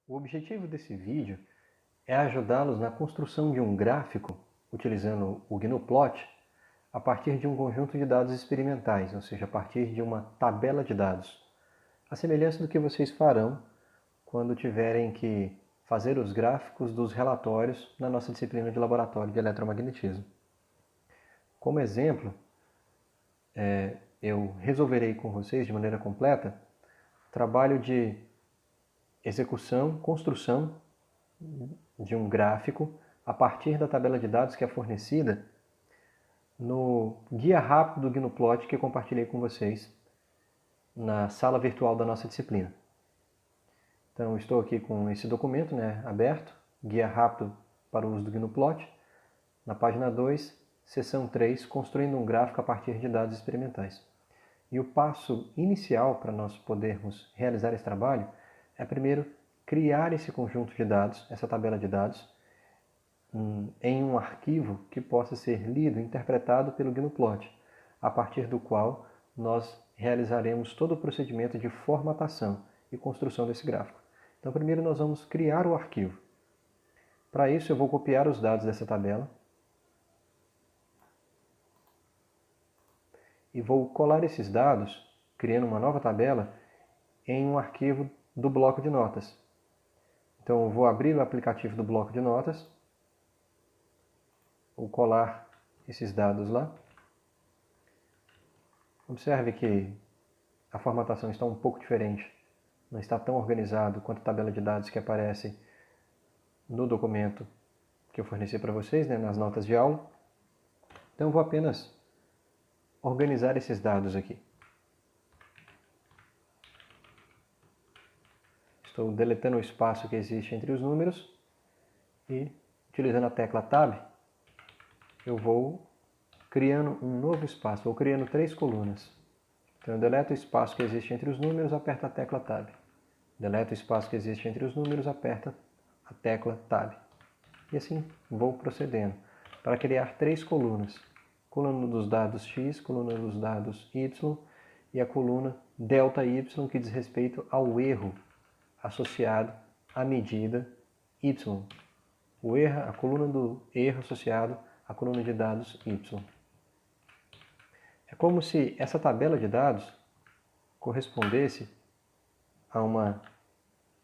O objetivo desse vídeo é ajudá-los na construção de um gráfico utilizando o GNUplot a partir de um conjunto de dados experimentais, ou seja, a partir de uma tabela de dados, a semelhança do que vocês farão quando tiverem que fazer os gráficos dos relatórios na nossa disciplina de laboratório de eletromagnetismo. Como exemplo, eu resolverei com vocês de maneira completa trabalho de execução, construção de um gráfico a partir da tabela de dados que é fornecida no guia rápido do GNUplot que eu compartilhei com vocês na sala virtual da nossa disciplina. Então, estou aqui com esse documento aberto, guia rápido para o uso do GNUplot, na página 2, seção 3, construindo um gráfico a partir de dados experimentais. E o passo inicial para nós podermos realizar esse trabalho é primeiro criar esse conjunto de dados, essa tabela de dados, em um arquivo que possa ser lido e interpretado pelo GNUplot, a partir do qual nós realizaremos todo o procedimento de formatação e construção desse gráfico. Então, primeiro nós vamos criar o arquivo. Para isso, eu vou copiar os dados dessa tabela e vou colar esses dados, criando uma nova tabela, em um arquivo do bloco de notas. Então, eu vou abrir o aplicativo do bloco de notas, vou colar esses dados lá. Observe que a formatação está um pouco diferente, não está tão organizado quanto a tabela de dados que aparece no documento que eu forneci para vocês, nas notas de aula. Então, eu vou apenas organizar esses dados aqui. Estou deletando o espaço que existe entre os números e, utilizando a tecla Tab, eu vou criando um novo espaço, vou criando 3 colunas. Então, eu deleto o espaço que existe entre os números, aperto a tecla Tab. Deleto o espaço que existe entre os números, aperta a tecla Tab. E assim vou procedendo para criar 3 colunas. Coluna dos dados X, coluna dos dados Y e a coluna ΔY, que diz respeito ao erro associado à medida Y. A coluna do erro associado à coluna de dados Y. É como se essa tabela de dados correspondesse a uma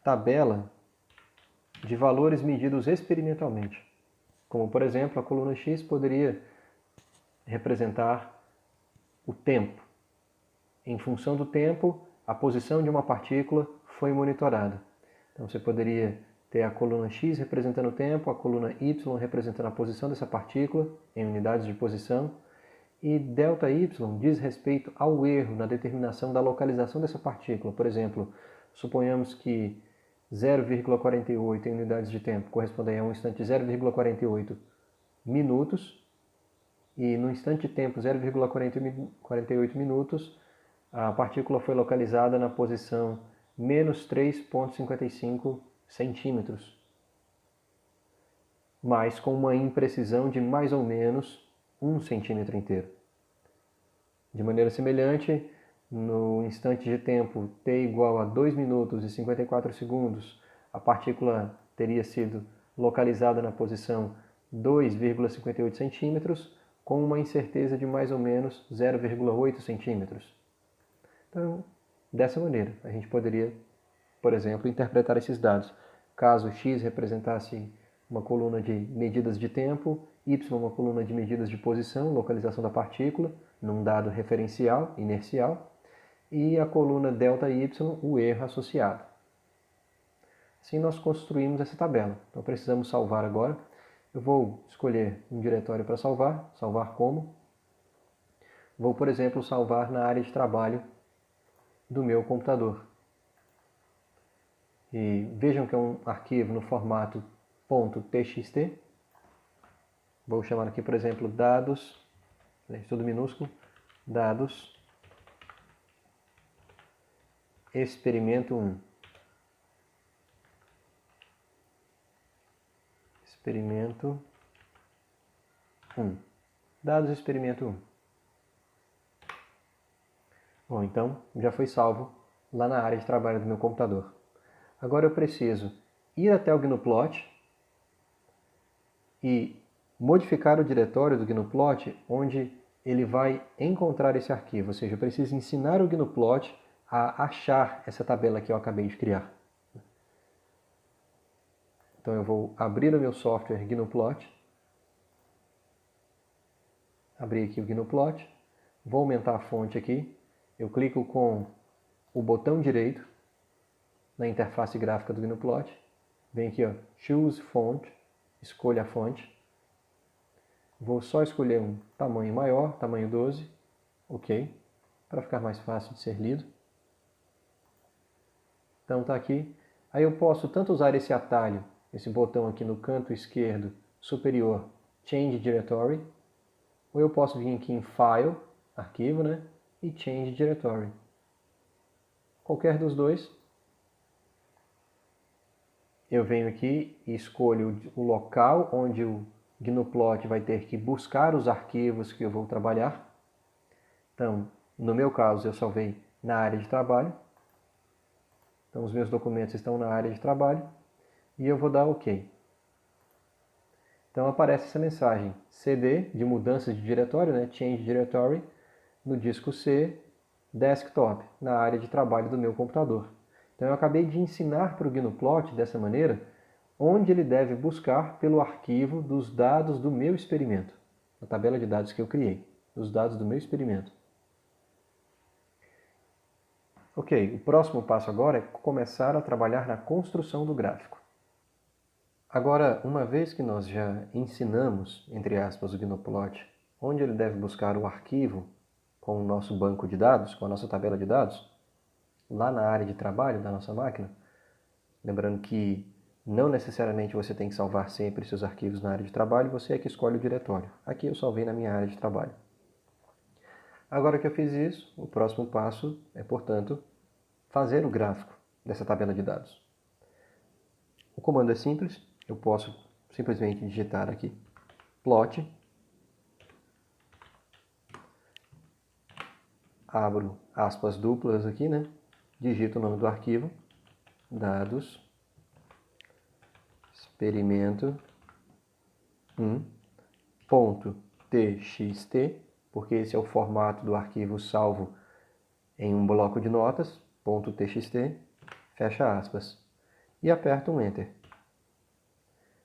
tabela de valores medidos experimentalmente. Como, por exemplo, a coluna X poderia representar o tempo. Em função do tempo, a posição de uma partícula foi monitorada. Então, você poderia ter a coluna X representando o tempo, a coluna Y representando a posição dessa partícula em unidades de posição, e ΔY diz respeito ao erro na determinação da localização dessa partícula. Por exemplo, suponhamos que 0,48 em unidades de tempo corresponde a um instante de 0,48 minutos, e no instante de tempo 0,48 minutos, a partícula foi localizada na posição menos 3,55 centímetros, mas com uma imprecisão de mais ou menos 1 centímetro inteiro. De maneira semelhante, no instante de tempo t igual a 2 minutos e 54 segundos, a partícula teria sido localizada na posição 2,58 centímetros, com uma incerteza de mais ou menos 0,8 centímetros. Então, dessa maneira, a gente poderia, por exemplo, interpretar esses dados. Caso x representasse uma coluna de medidas de tempo, y uma coluna de medidas de posição, localização da partícula, num dado referencial, inercial, e a coluna ΔY, o erro associado. Assim nós construímos essa tabela. Então precisamos salvar agora. Eu vou escolher um diretório para salvar, salvar como. Vou, por exemplo, salvar na área de trabalho do meu computador. E vejam que é um arquivo no formato .txt. Vou chamar aqui, por exemplo, dados, tudo minúsculo, dados, experimento 1. Experimento 1. Dados experimento 1. Bom, então já foi salvo lá na área de trabalho do meu computador. Agora eu preciso ir até o Gnuplot e modificar o diretório do Gnuplot onde ele vai encontrar esse arquivo. Ou seja, eu preciso ensinar o Gnuplot a achar essa tabela que eu acabei de criar. Então eu vou abrir o meu software Gnuplot, abrir aqui o Gnuplot, vou aumentar a fonte aqui, eu clico com o botão direito na interface gráfica do Gnuplot, vem aqui, ó, Choose Font, escolha a fonte, vou só escolher um tamanho maior, tamanho 12, ok, para ficar mais fácil de ser lido. Então está aqui. Aí eu posso tanto usar esse atalho, esse botão aqui no canto esquerdo superior, Change Directory, ou eu posso vir aqui em File, Arquivo, né? E Change Directory. Qualquer dos dois. Eu venho aqui e escolho o local onde o Gnuplot vai ter que buscar os arquivos que eu vou trabalhar. Então, no meu caso, eu salvei na área de trabalho. Então, os meus documentos estão na área de trabalho. E eu vou dar OK. Então, aparece essa mensagem. CD, de mudança de diretório, né? Change Directory, no disco C, Desktop, na área de trabalho do meu computador. Então, eu acabei de ensinar para o Gnuplot, dessa maneira, onde ele deve buscar pelo arquivo dos dados do meu experimento. A tabela de dados que eu criei, os dados do meu experimento. Ok, o próximo passo agora é começar a trabalhar na construção do gráfico. Agora, uma vez que nós já ensinamos, entre aspas, o Gnuplot, onde ele deve buscar o arquivo com o nosso banco de dados, com a nossa tabela de dados, lá na área de trabalho da nossa máquina, lembrando que não necessariamente você tem que salvar sempre seus arquivos na área de trabalho, você é que escolhe o diretório. Aqui eu salvei na minha área de trabalho. Agora que eu fiz isso, o próximo passo é, portanto, fazer o gráfico dessa tabela de dados. O comando é simples, eu posso simplesmente digitar aqui plot, abro aspas duplas aqui, né? Digito o nome do arquivo, dados, experimento 1.txt, porque esse é o formato do arquivo salvo em um bloco de notas, .txt, fecha aspas, e aperto um Enter.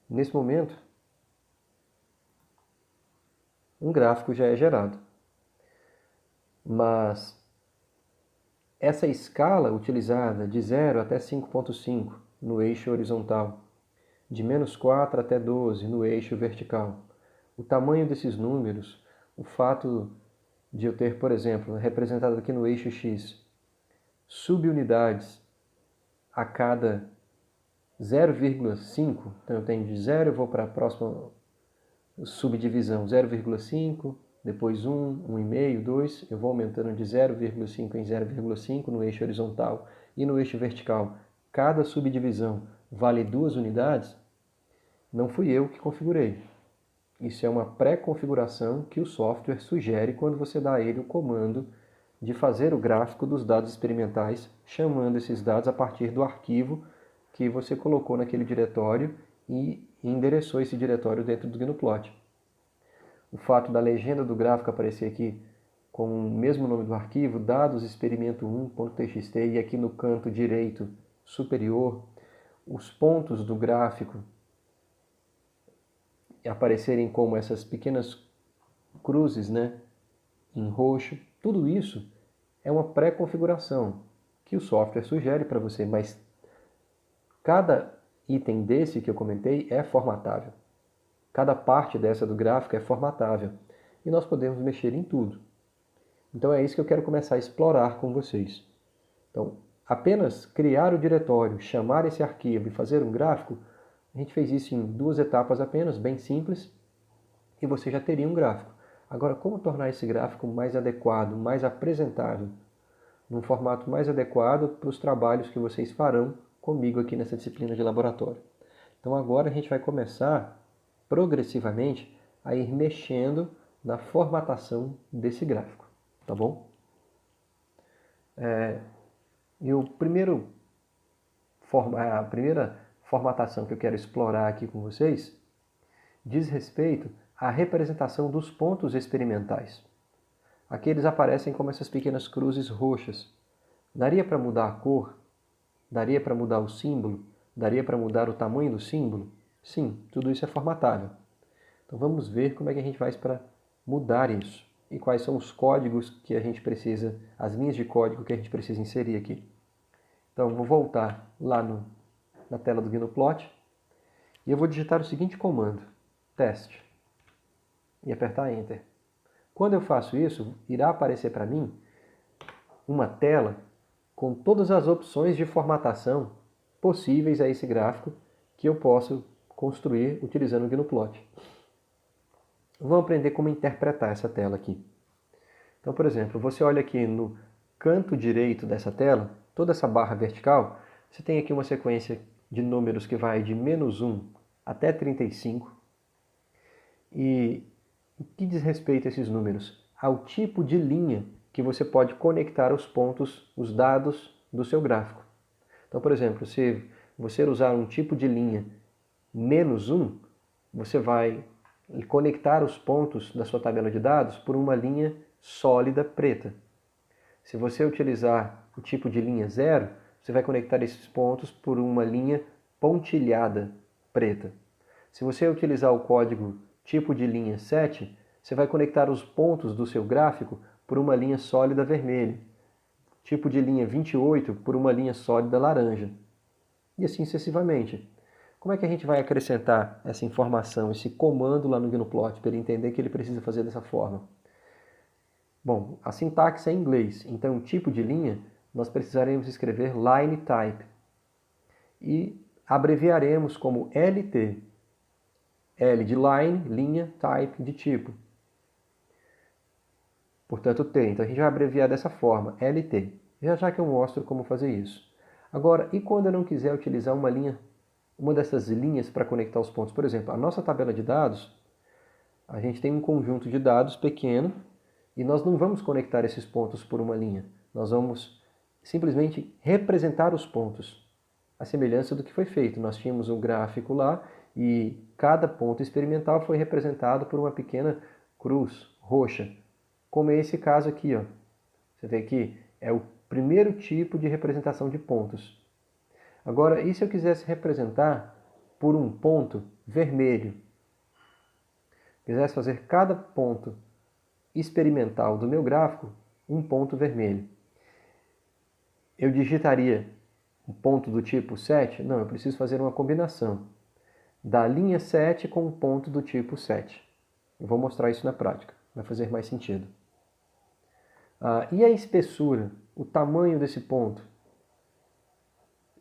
Nesse momento, um gráfico já é gerado. Mas essa escala utilizada de 0 até 5.5 no eixo horizontal, de -4 até 12 no eixo vertical, o tamanho desses números, o fato de eu ter, por exemplo, representado aqui no eixo X, subunidades a cada 0,5, então eu tenho de 0, eu vou para a próxima subdivisão 0,5, depois 1, 1,5, 2, eu vou aumentando de 0,5 em 0,5 no eixo horizontal e no eixo vertical. Cada subdivisão vale 2 unidades, não fui eu que configurei. Isso é uma pré-configuração que o software sugere quando você dá a ele o comando de fazer o gráfico dos dados experimentais, chamando esses dados a partir do arquivo que você colocou naquele diretório e endereçou esse diretório dentro do Gnuplot. O fato da legenda do gráfico aparecer aqui com o mesmo nome do arquivo, dados experimento1.txt, e aqui no canto direito superior, os pontos do gráfico aparecerem como essas pequenas cruzes, né, em roxo, tudo isso é uma pré-configuração que o software sugere para você, mas cada item desse que eu comentei é formatável. Cada parte dessa do gráfico é formatável e nós podemos mexer em tudo. Então é isso que eu quero começar a explorar com vocês. Então, apenas criar o diretório, chamar esse arquivo e fazer um gráfico, a gente fez isso em 2 etapas apenas, bem simples, e você já teria um gráfico. Agora, como tornar esse gráfico mais adequado, mais apresentável, num formato mais adequado para os trabalhos que vocês farão comigo aqui nessa disciplina de laboratório. Então agora a gente vai começar progressivamente a ir mexendo na formatação desse gráfico, tá bom? E a primeira formatação que eu quero explorar aqui com vocês diz respeito à representação dos pontos experimentais. Aqui eles aparecem como essas pequenas cruzes roxas. Daria para mudar a cor? Daria para mudar o símbolo? Daria para mudar o tamanho do símbolo? Sim, tudo isso é formatável. Então vamos ver como é que a gente faz para mudar isso. E quais são os códigos que a gente precisa, as linhas de código que a gente precisa inserir aqui. Então vou voltar lá na tela do Gnuplot e eu vou digitar o seguinte comando, teste, e apertar Enter. Quando eu faço isso, irá aparecer para mim uma tela com todas as opções de formatação possíveis a esse gráfico que eu posso construir utilizando o Gnuplot. Vamos aprender como interpretar essa tela aqui. Então, por exemplo, você olha aqui no canto direito dessa tela, toda essa barra vertical, você tem aqui uma sequência de números que vai de -1 até 35. E o que diz respeito a esses números? Ao tipo de linha que você pode conectar os pontos, os dados do seu gráfico. Então, por exemplo, se você usar um tipo de linha -1, você vai conectar os pontos da sua tabela de dados por uma linha sólida preta. Se você utilizar o tipo de linha 0, você vai conectar esses pontos por uma linha pontilhada preta. Se você utilizar o código tipo de linha 7, você vai conectar os pontos do seu gráfico por uma linha sólida vermelha. Tipo de linha 28 por uma linha sólida laranja. E assim sucessivamente. Como é que a gente vai acrescentar essa informação, esse comando lá no Gnuplot, para ele entender que ele precisa fazer dessa forma? Bom, a sintaxe é em inglês, então tipo de linha nós precisaremos escrever line type. E abreviaremos como LT. L de line, linha, type de tipo. Portanto, T. Então a gente vai abreviar dessa forma, LT. Já que eu mostro como fazer isso. Agora, e quando eu não quiser utilizar uma dessas linhas para conectar os pontos? Por exemplo, a nossa tabela de dados, a gente tem um conjunto de dados pequeno e nós não vamos conectar esses pontos por uma linha. Nós vamos simplesmente representar os pontos, a semelhança do que foi feito. Nós tínhamos um gráfico lá e cada ponto experimental foi representado por uma pequena cruz roxa, como é esse caso aqui. Ó. Você vê que é o primeiro tipo de representação de pontos. Agora, e se eu quisesse representar por um ponto vermelho? Quisesse fazer cada ponto experimental do meu gráfico um ponto vermelho. Eu digitaria um ponto do tipo 7? Não, eu preciso fazer uma combinação da linha 7 com um ponto do tipo 7. Eu vou mostrar isso na prática, vai fazer mais sentido. E a espessura, o tamanho desse ponto?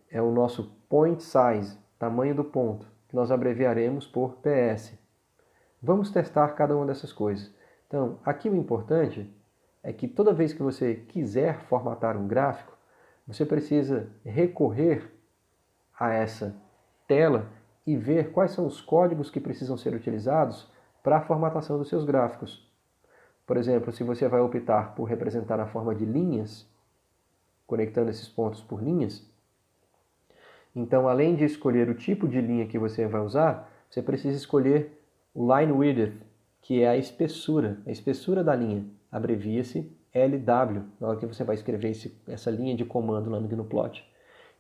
É o nosso point size, tamanho do ponto, que nós abreviaremos por PS. Vamos testar cada uma dessas coisas. Então, aqui o importante é que toda vez que você quiser formatar um gráfico, você precisa recorrer a essa tela e ver quais são os códigos que precisam ser utilizados para a formatação dos seus gráficos. Por exemplo, se você vai optar por representar na forma de linhas, conectando esses pontos por linhas, então além de escolher o tipo de linha que você vai usar, você precisa escolher o line width, que é a espessura da linha. Abrevia-se LW, na hora que você vai escrever essa linha de comando lá no Gnuplot.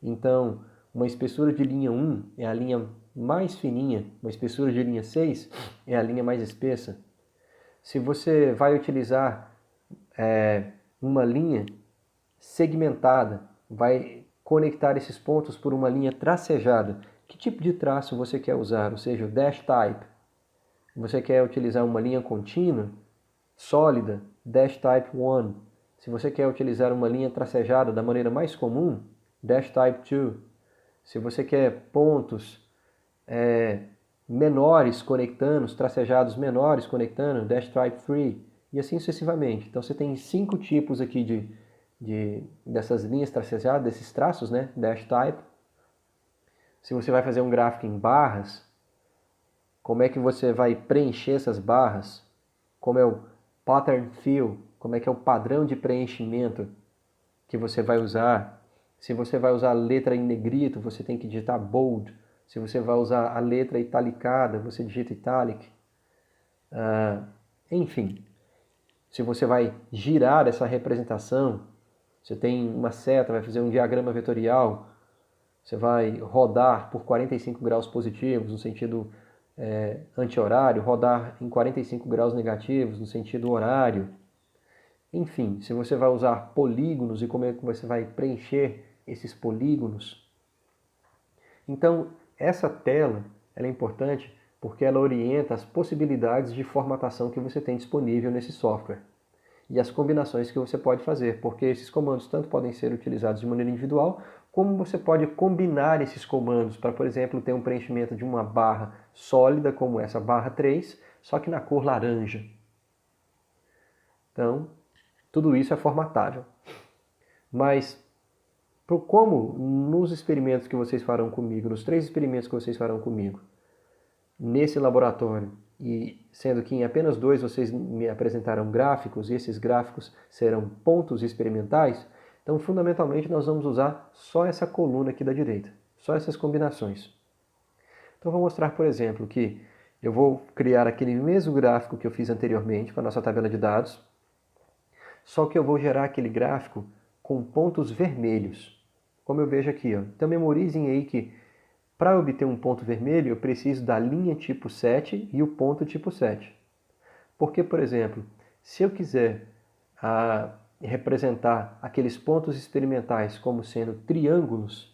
Então, uma espessura de linha 1 é a linha mais fininha, uma espessura de linha 6 é a linha mais espessa. Se você vai utilizar uma linha segmentada, vai conectar esses pontos por uma linha tracejada, que tipo de traço você quer usar? Ou seja, o dash type. Você quer utilizar uma linha contínua, sólida, dash type 1. Se você quer utilizar uma linha tracejada da maneira mais comum, dash type 2. Se você quer pontos menores conectando, tracejados menores conectando, dash type 3, e assim sucessivamente. Então você tem 5 tipos aqui dessas linhas tracejadas, desses traços, né? Dash type. Se você vai fazer um gráfico em barras, como é que você vai preencher essas barras? Como é o pattern fill? Como é que é o padrão de preenchimento que você vai usar? Se você vai usar letra em negrito, você tem que digitar bold. Se você vai usar a letra italicada, você digita italic. Enfim, se você vai girar essa representação, você tem uma seta, vai fazer um diagrama vetorial, você vai rodar por 45 graus positivos no sentido anti-horário, rodar em 45 graus negativos no sentido horário. Enfim, se você vai usar polígonos e como é que você vai preencher esses polígonos. Então, essa tela ela é importante porque ela orienta as possibilidades de formatação que você tem disponível nesse software e as combinações que você pode fazer, porque esses comandos tanto podem ser utilizados de maneira individual, como você pode combinar esses comandos para, por exemplo, ter um preenchimento de uma barra sólida, como essa barra 3, só que na cor laranja. Então, tudo isso é formatável. Mas, como nos experimentos que vocês farão comigo, nos 3 experimentos que vocês farão comigo, nesse laboratório, e sendo que em apenas 2 vocês me apresentarão gráficos, e esses gráficos serão pontos experimentais, então fundamentalmente nós vamos usar só essa coluna aqui da direita, só essas combinações. Então vou mostrar, por exemplo, que eu vou criar aquele mesmo gráfico que eu fiz anteriormente com a nossa tabela de dados, só que eu vou gerar aquele gráfico com pontos vermelhos, como eu vejo aqui. Então memorizem aí que para obter um ponto vermelho, eu preciso da linha tipo 7 e o ponto tipo 7. Porque, por exemplo, se eu quiser representar aqueles pontos experimentais como sendo triângulos,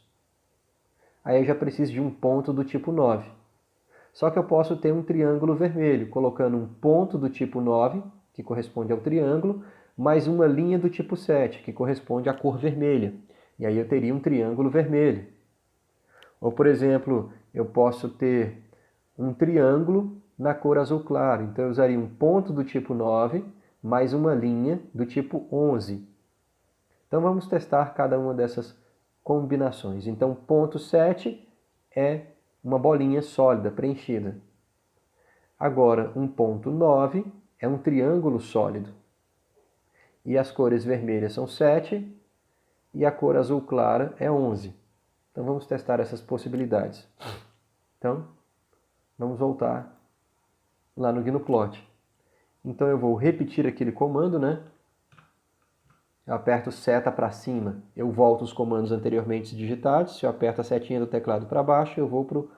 aí eu já preciso de um ponto do tipo 9. Só que eu posso ter um triângulo vermelho, colocando um ponto do tipo 9, que corresponde ao triângulo, mais uma linha do tipo 7, que corresponde à cor vermelha. E aí eu teria um triângulo vermelho. Ou, por exemplo, eu posso ter um triângulo na cor azul claro. Então, eu usaria um ponto do tipo 9 mais uma linha do tipo 11. Então, vamos testar cada uma dessas combinações. Então, ponto 7 é uma bolinha sólida, preenchida. Agora, um ponto 9 é um triângulo sólido. E as cores vermelhas são 7 e a cor azul clara é 11. Então vamos testar essas possibilidades. Então, vamos voltar lá no Gnuplot. Então eu vou repetir aquele comando, né? Eu aperto seta para cima, eu volto os comandos anteriormente digitados. Se eu aperto a setinha do teclado para baixo, eu vou para o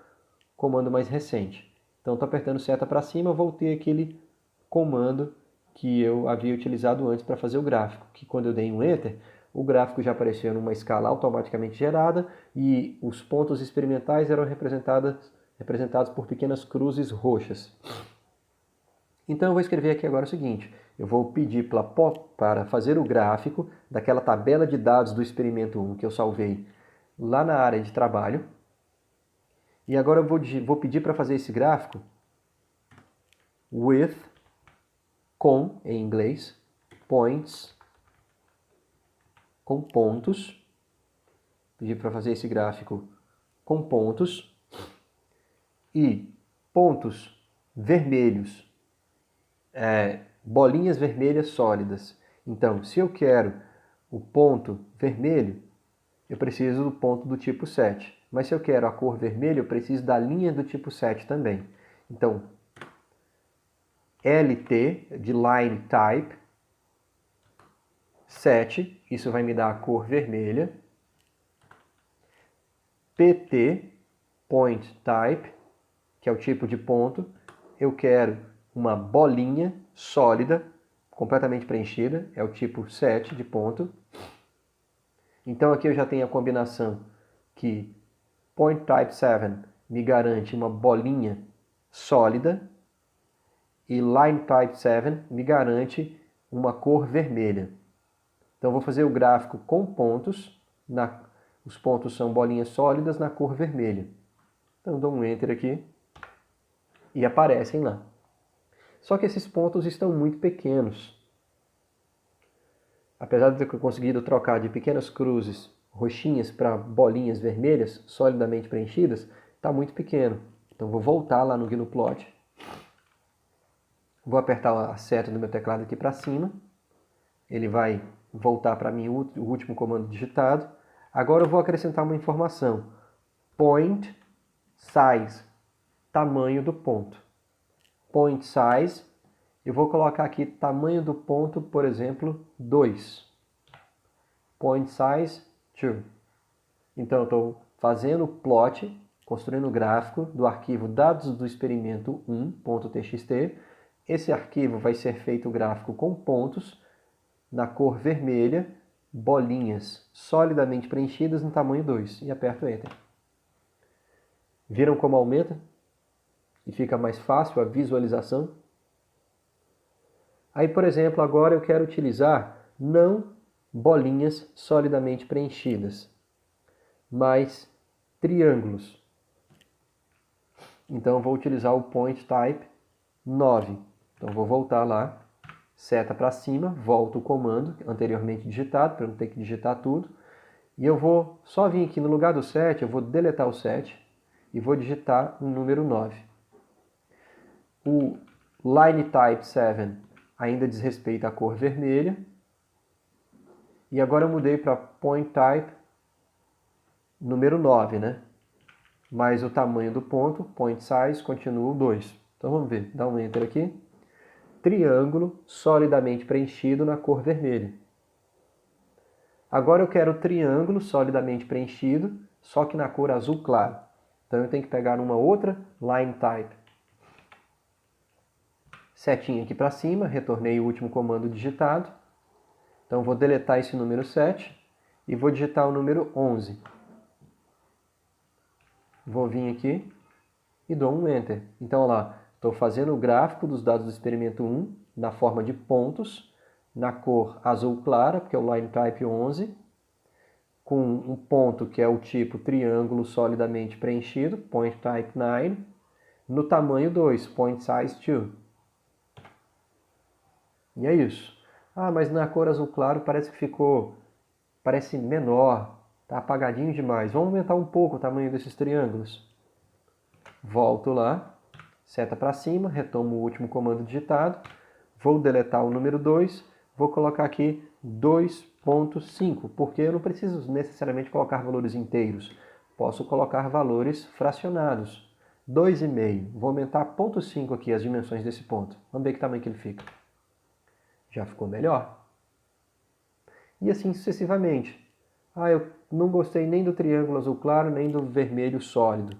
comando mais recente. Então estou apertando seta para cima, voltei aquele comando que eu havia utilizado antes para fazer o gráfico, que quando eu dei um Enter, o gráfico já apareceu numa escala automaticamente gerada e os pontos experimentais eram representados por pequenas cruzes roxas. Então eu vou escrever aqui agora o seguinte, eu vou pedir para fazer o gráfico daquela tabela de dados do experimento 1 que eu salvei lá na área de trabalho. E agora eu vou pedir para fazer esse gráfico with, com, em inglês, points, com pontos. Pedir para fazer esse gráfico com pontos. E pontos vermelhos, bolinhas vermelhas sólidas. Então, se eu quero o ponto vermelho, eu preciso do ponto do tipo 7. Mas se eu quero a cor vermelha, eu preciso da linha do tipo 7 também. Então, LT, de Line Type, 7, isso vai me dar a cor vermelha. PT, Point Type, que é o tipo de ponto, eu quero uma bolinha sólida, completamente preenchida, é o tipo 7 de ponto. Então aqui eu já tenho a combinação que Point Type 7 me garante uma bolinha sólida e Line Type 7 me garante uma cor vermelha. Então eu vou fazer o gráfico com pontos, os pontos são bolinhas sólidas na cor vermelha. Então dou um Enter aqui e aparecem lá. Só que esses pontos estão muito pequenos. Apesar de eu ter conseguido trocar de pequenas cruzes roxinhas para bolinhas vermelhas, solidamente preenchidas, está muito pequeno. Então vou voltar lá no Gnuplot. Vou apertar a seta do meu teclado aqui para cima. Ele vai voltar para mim o último comando digitado. Agora eu vou acrescentar uma informação. Point size, tamanho do ponto. Point size, eu vou colocar aqui tamanho do ponto, por exemplo, 2. Point size 2. Então, eu estou fazendo o plot, construindo o gráfico do arquivo dados do experimento 1.txt. Esse arquivo vai ser feito o gráfico com pontos na cor vermelha, bolinhas solidamente preenchidas no tamanho 2. E aperto Enter. Viram como aumenta? E fica mais fácil a visualização? Aí, por exemplo, agora eu quero utilizar não bolinhas solidamente preenchidas, mas triângulos. Então, eu vou utilizar o point type 9. Então, eu vou voltar lá, seta para cima, volto o comando anteriormente digitado, para eu não ter que digitar tudo. E eu vou só vir aqui no lugar do 7, eu vou deletar o 7 e vou digitar o número 9. O line type 7 ainda diz respeito à cor vermelha. E agora eu mudei para point type número 9, né? Mas o tamanho do ponto, point size, continua o 2. Então vamos ver, dá um Enter aqui. Triângulo solidamente preenchido na cor vermelha. Agora eu quero triângulo solidamente preenchido, só que na cor azul claro. Então eu tenho que pegar uma outra line type. Setinha aqui para cima, retornei o último comando digitado. Então vou deletar esse número 7 e vou digitar o número 11. Vou vir aqui e dou um Enter. Então, olha lá, estou fazendo o gráfico dos dados do experimento 1 na forma de pontos, na cor azul clara, porque é o line type 11, com um ponto que é o tipo triângulo solidamente preenchido, point type 9, no tamanho 2, point size 2. E é isso. Ah, mas na cor azul claro parece menor, está apagadinho demais. Vamos aumentar um pouco o tamanho desses triângulos. Volto lá, seta para cima, retomo o último comando digitado, vou deletar o número 2, vou colocar aqui 2.5, porque eu não preciso necessariamente colocar valores inteiros, posso colocar valores fracionados. 2,5, vou aumentar 0.5 aqui as dimensões desse ponto. Vamos ver que tamanho que ele fica. Já ficou melhor. E assim sucessivamente. Ah, eu não gostei nem do triângulo azul claro, nem do vermelho sólido.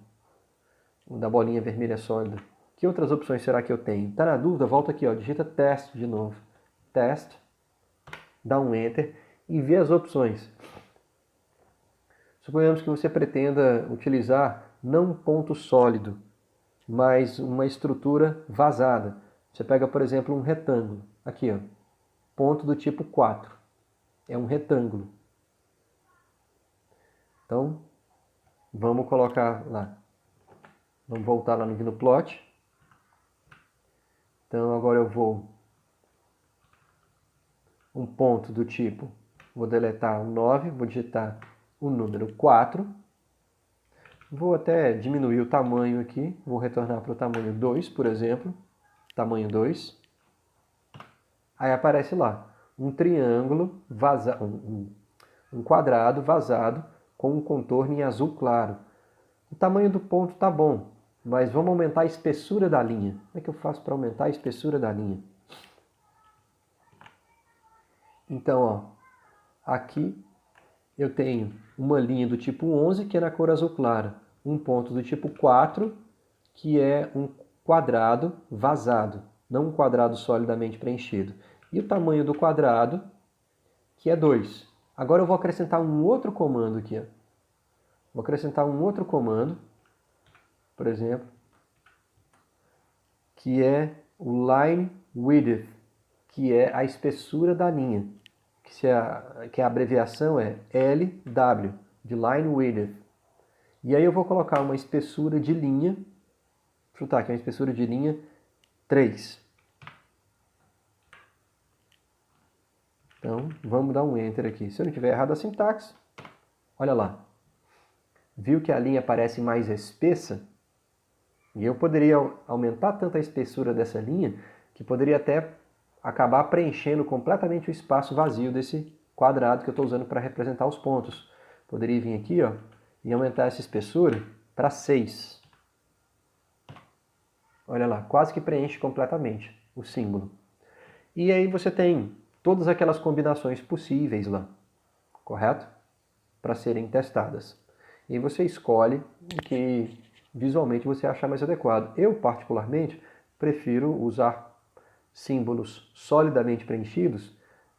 Da bolinha vermelha sólida. Que outras opções será que eu tenho? Tá na dúvida? Volta aqui, ó, digita test de novo. Test, dá um Enter e vê as opções. Suponhamos que você pretenda utilizar não um ponto sólido, mas uma estrutura vazada. Você pega, por exemplo, um retângulo. Aqui, ó, ponto do tipo 4. É um retângulo. Então, vamos colocar lá. Vamos voltar lá no plot. Então, agora eu vou um ponto do tipo, vou deletar o 9, vou digitar o número 4. Vou até diminuir o tamanho aqui, vou retornar para o tamanho 2, por exemplo. Tamanho 2. Aí aparece lá, um triângulo, um quadrado vazado com um contorno em azul claro. O tamanho do ponto está bom, mas vamos aumentar a espessura da linha. Como é que eu faço para aumentar a espessura da linha? Então, ó, aqui eu tenho uma linha do tipo 11, que é na cor azul clara. Um ponto do tipo 4, que é um quadrado vazado, não um quadrado solidamente preenchido. E o tamanho do quadrado, que é 2. Agora eu vou acrescentar um outro comando aqui. Ó. Vou acrescentar um outro comando, por exemplo, que é o line width, que é a espessura da linha, que a abreviação é LW, de line width. E aí eu vou colocar uma espessura de linha, chutar aqui, uma espessura de linha 3. Então, vamos dar um Enter aqui. Se eu não tiver errado a sintaxe, olha lá. Viu que a linha parece mais espessa? E eu poderia aumentar tanto a espessura dessa linha que poderia até acabar preenchendo completamente o espaço vazio desse quadrado que eu estou usando para representar os pontos. Poderia vir aqui, ó, e aumentar essa espessura para 6. Olha lá, quase que preenche completamente o símbolo. E aí você tem todas aquelas combinações possíveis lá, correto? Para serem testadas. E você escolhe o que visualmente você achar mais adequado. Eu, particularmente, prefiro usar símbolos solidamente preenchidos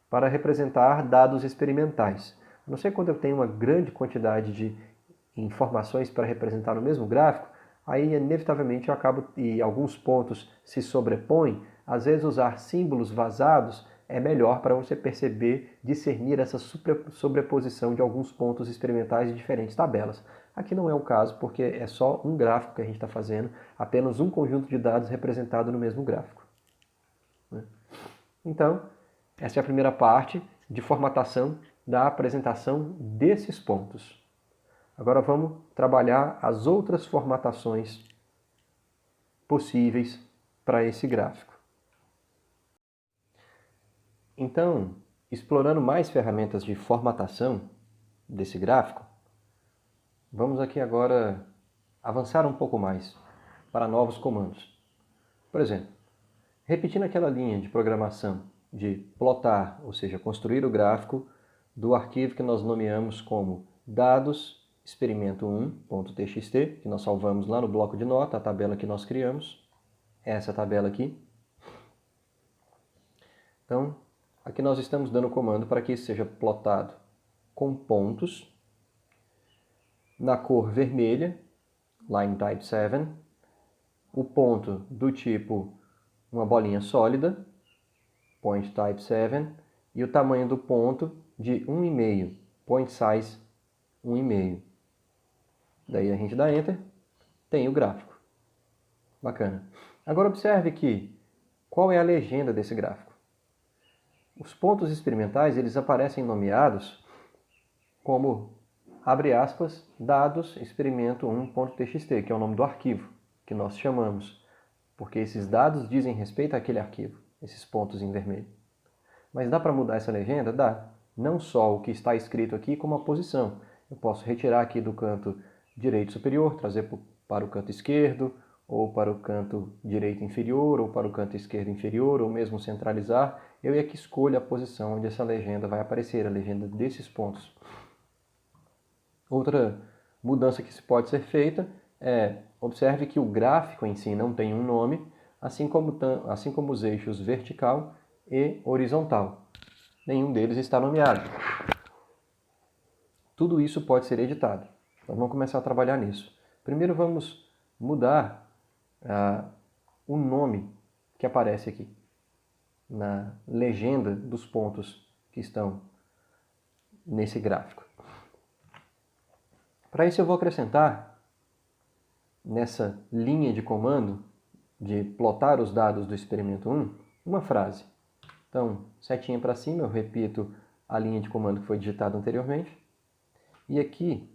para representar dados experimentais. A não ser quando eu tenho uma grande quantidade de informações para representar no mesmo gráfico, aí inevitavelmente eu acabo, e alguns pontos se sobrepõem, às vezes usar símbolos vazados é melhor para você perceber, discernir essa sobreposição de alguns pontos experimentais de diferentes tabelas. Aqui não é o caso, porque é só um gráfico que a gente está fazendo, apenas um conjunto de dados representado no mesmo gráfico. Então, essa é a primeira parte de formatação da apresentação desses pontos. Agora vamos trabalhar as outras formatações possíveis para esse gráfico. Então, explorando mais ferramentas de formatação desse gráfico, vamos aqui agora avançar um pouco mais para novos comandos. Por exemplo, repetindo aquela linha de programação de plotar, ou seja, construir o gráfico do arquivo que nós nomeamos como dados experimento1.txt, que nós salvamos lá no bloco de nota, a tabela que nós criamos, essa tabela aqui. Então, aqui nós estamos dando o comando para que isso seja plotado com pontos, na cor vermelha, line type 7, o ponto do tipo uma bolinha sólida, point type 7, e o tamanho do ponto de 1,5, point size 1,5. Daí a gente dá Enter, tem o gráfico. Bacana. Agora observe que, qual é a legenda desse gráfico? Os pontos experimentais, eles aparecem nomeados como, abre aspas, dados experimento1.txt, que é o nome do arquivo que nós chamamos, porque esses dados dizem respeito àquele arquivo, esses pontos em vermelho. Mas dá para mudar essa legenda? Dá. Não só o que está escrito aqui, como a posição. Eu posso retirar aqui do canto direito superior, trazer para o canto esquerdo, ou para o canto direito inferior, ou para o canto esquerdo inferior, ou mesmo centralizar. Eu é que escolho a posição onde essa legenda vai aparecer, a legenda desses pontos. Outra mudança que pode ser feita é, observe que o gráfico em si não tem um nome, assim como os eixos vertical e horizontal. Nenhum deles está nomeado. Tudo isso pode ser editado. Então vamos começar a trabalhar nisso. Primeiro vamos mudar o nome que aparece aqui na legenda dos pontos que estão nesse gráfico. Para isso eu vou acrescentar nessa linha de comando de plotar os dados do experimento 1, uma frase. Então, setinha para cima, eu repito a linha de comando que foi digitada anteriormente. E aqui,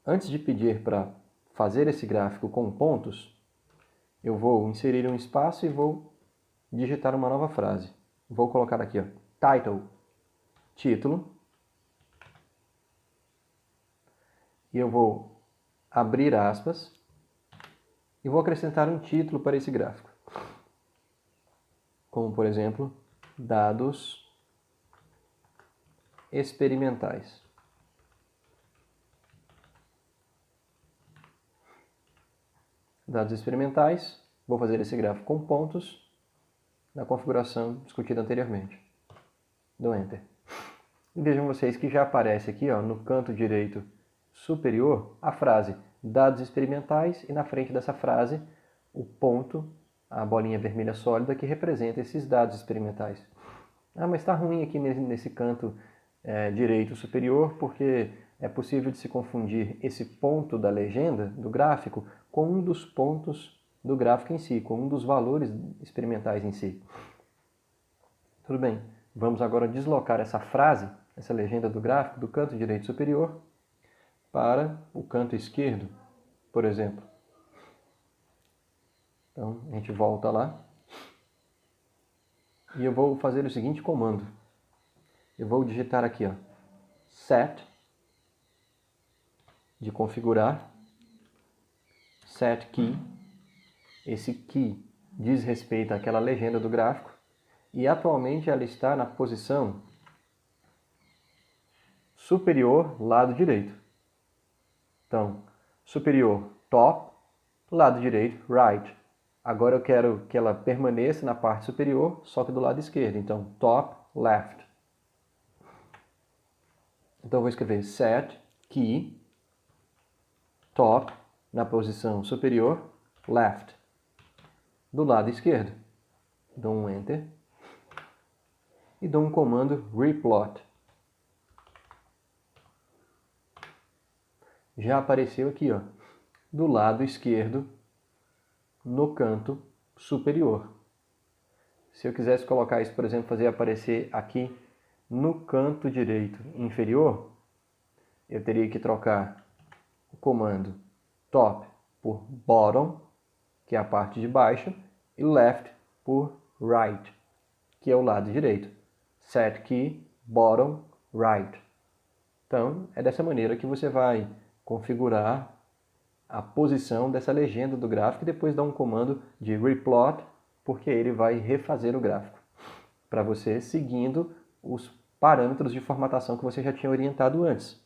antes de pedir para fazer esse gráfico com pontos, eu vou inserir um espaço e vou digitar uma nova frase. Vou colocar aqui, ó, title, título. E eu vou abrir aspas e vou acrescentar um título para esse gráfico. Como, por exemplo, dados experimentais. Dados experimentais, vou fazer esse gráfico com pontos na configuração discutida anteriormente. Dou Enter. E vejam vocês que já aparece aqui, ó, no canto direito superior a frase dados experimentais e na frente dessa frase o ponto, a bolinha vermelha sólida que representa esses dados experimentais. Ah, mas está ruim aqui nesse canto direito superior porque é possível de se confundir esse ponto da legenda do gráfico com um dos pontos do gráfico em si, com um dos valores experimentais em si. Tudo bem, vamos agora deslocar essa frase, essa legenda do gráfico, do canto direito superior para o canto esquerdo, por exemplo. Então, a gente volta lá. E eu vou fazer o seguinte comando. Eu vou digitar aqui, ó, set, de configurar, set key, esse key diz respeito àquela legenda do gráfico e atualmente ela está na posição superior, lado direito. Então, superior, top, lado direito, right. Agora eu quero que ela permaneça na parte superior, só que do lado esquerdo. Então, top, left. Então, eu vou escrever set key top na posição superior, left, do lado esquerdo. Dou um Enter e dou um comando replot. Já apareceu aqui, ó, do lado esquerdo, no canto superior. Se eu quisesse colocar isso, por exemplo, fazer aparecer aqui no canto direito inferior, eu teria que trocar o comando top por bottom, que é a parte de baixo, e left por right, que é o lado direito. Set key bottom right. Então, é dessa maneira que você vai configurar a posição dessa legenda do gráfico e depois dar um comando de replot, porque ele vai refazer o gráfico para você seguindo os parâmetros de formatação que você já tinha orientado antes.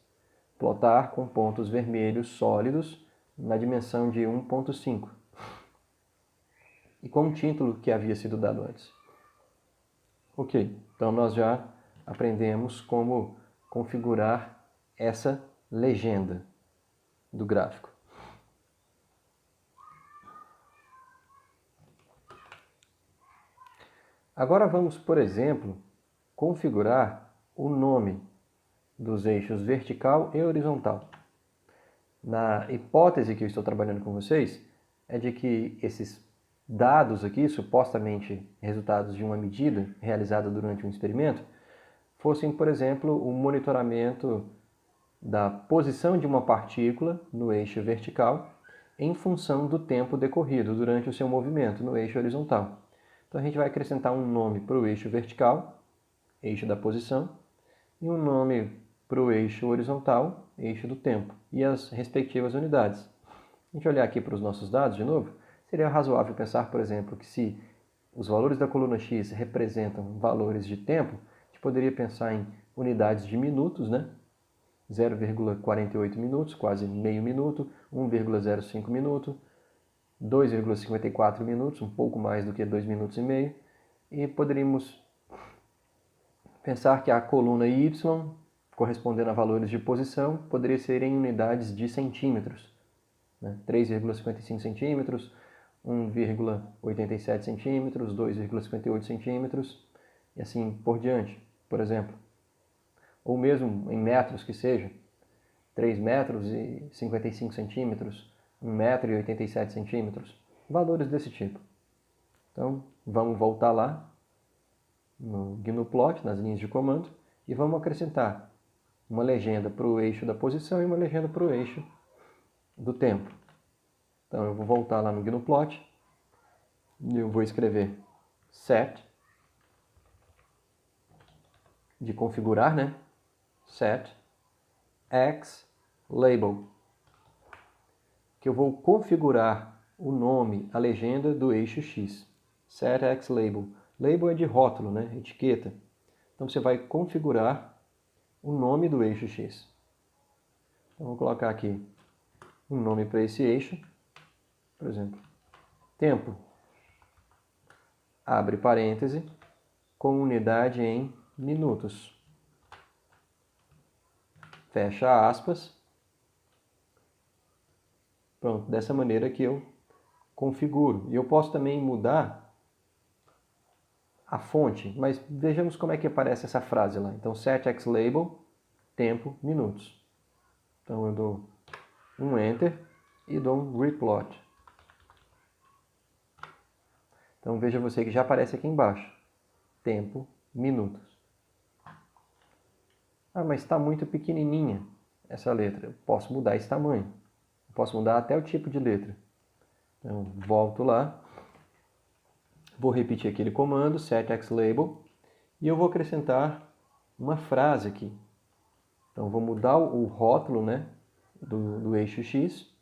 Plotar com pontos vermelhos sólidos na dimensão de 1.5 e com o título que havia sido dado antes. Ok, então nós já aprendemos como configurar essa legenda do gráfico. Agora vamos, por exemplo, configurar o nome dos eixos vertical e horizontal. Na hipótese que eu estou trabalhando com vocês, é de que esses dados aqui, supostamente resultados de uma medida realizada durante um experimento, fossem, por exemplo, o monitoramento da posição de uma partícula no eixo vertical em função do tempo decorrido durante o seu movimento no eixo horizontal. Então a gente vai acrescentar um nome para o eixo vertical, eixo da posição, e um nome para o eixo horizontal, eixo do tempo, e as respectivas unidades. A gente olhar aqui para os nossos dados de novo, seria razoável pensar, por exemplo, que se os valores da coluna X representam valores de tempo, a gente poderia pensar em unidades de minutos, né? 0,48 minutos, quase meio minuto, 1,05 minuto, 2,54 minutos, um pouco mais do que 2 minutos e meio, e poderíamos pensar que a coluna Y, correspondendo a valores de posição, poderia ser em unidades de centímetros, né? 3,55 centímetros, 1,87 centímetros, 2,58 centímetros, e assim por diante, por exemplo. Ou mesmo em metros que seja, 3 metros e 55 centímetros, 1 metro e 87 centímetros, valores desse tipo. Então, vamos voltar lá no GNUplot, nas linhas de comando, e vamos acrescentar uma legenda para o eixo da posição e uma legenda para o eixo do tempo. Então, eu vou voltar lá no GNUplot, e eu vou escrever set, de configurar, né? Set X label, que eu vou configurar o nome, a legenda do eixo X. Set X label. Label é de rótulo, né? Etiqueta. Então você vai configurar o nome do eixo X. Então vou colocar aqui um nome para esse eixo, por exemplo, tempo, abre parêntese, com unidade em minutos. Fecha aspas. Pronto, dessa maneira que eu configuro. E eu posso também mudar a fonte, mas vejamos como é que aparece essa frase lá. Então, set X label, tempo, minutos. Então, eu dou um Enter e dou um replot. Então, veja você que já aparece aqui embaixo. Tempo, minutos. Ah, mas está muito pequenininha essa letra. Eu posso mudar esse tamanho. Eu posso mudar até o tipo de letra. Então, volto lá. Vou repetir aquele comando, set X label, e eu vou acrescentar uma frase aqui. Então, vou mudar o rótulo, né, do eixo X,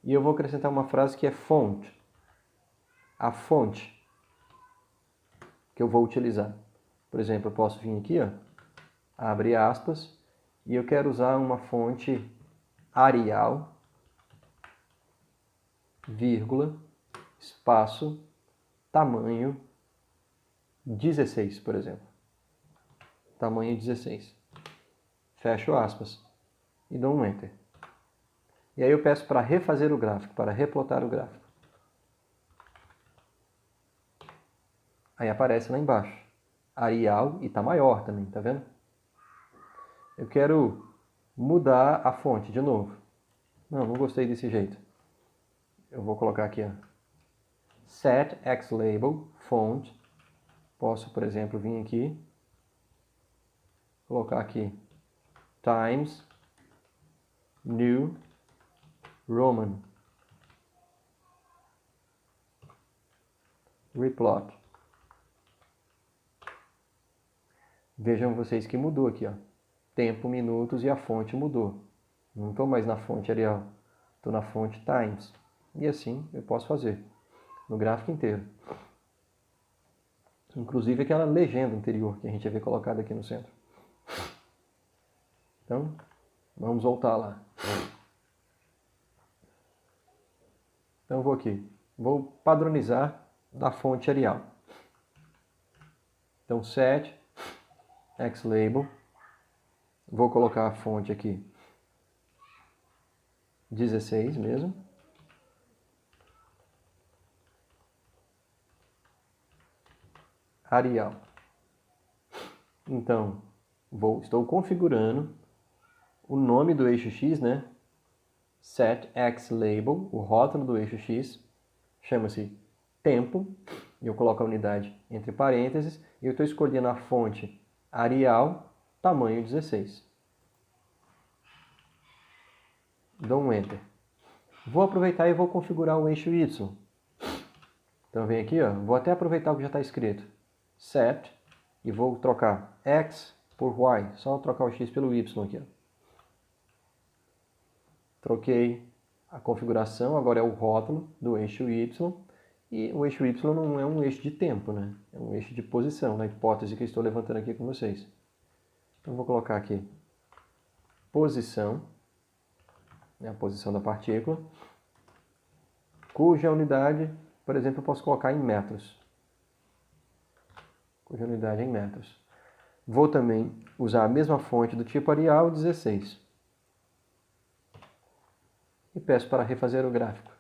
e eu vou acrescentar uma frase que é font. a fonte que eu vou utilizar. Por exemplo, eu posso vir aqui, ó, abre aspas, e eu quero usar uma fonte Arial, vírgula, espaço, tamanho 16, por exemplo. Tamanho 16. Fecho aspas e dou um Enter. E aí eu peço para refazer o gráfico, para replotar o gráfico. Aí aparece lá embaixo. Arial e está maior também, tá vendo? Eu quero mudar a fonte de novo. Não gostei desse jeito. Eu vou colocar aqui, ó, Set Xlabel Font. Posso, por exemplo, vir aqui, colocar aqui Times New Roman. Replot. Vejam vocês que mudou aqui, ó. Tempo, minutos e a fonte mudou. Não estou mais na fonte Arial, estou na fonte Times. E assim eu posso fazer no gráfico inteiro. Inclusive aquela legenda anterior que a gente havia colocado aqui no centro. Então, vamos voltar lá. Então eu vou aqui. Vou padronizar da fonte Arial. Então, set Xlabel. Vou colocar a fonte aqui 16 mesmo. Arial. Então, estou configurando o nome do eixo X, né? Set Xlabel, o rótulo do eixo X, chama-se tempo, e eu coloco a unidade entre parênteses, e eu estou escolhendo a fonte Arial, tamanho 16. Dou um Enter. Vou aproveitar e vou configurar o eixo Y. Então vem aqui, ó, vou até aproveitar o que já está escrito. Set, e vou trocar X por Y, só trocar o X pelo Y aqui, ó. Troquei a configuração, agora é o rótulo do eixo Y, e o eixo Y não é um eixo de tempo, né? É um eixo de posição, na hipótese que eu estou levantando aqui com vocês. Então vou colocar aqui posição, a posição da partícula, cuja unidade, por exemplo, eu posso colocar em metros. Cuja unidade é em metros. Vou também usar a mesma fonte do tipo Arial 16. E peço para refazer o gráfico.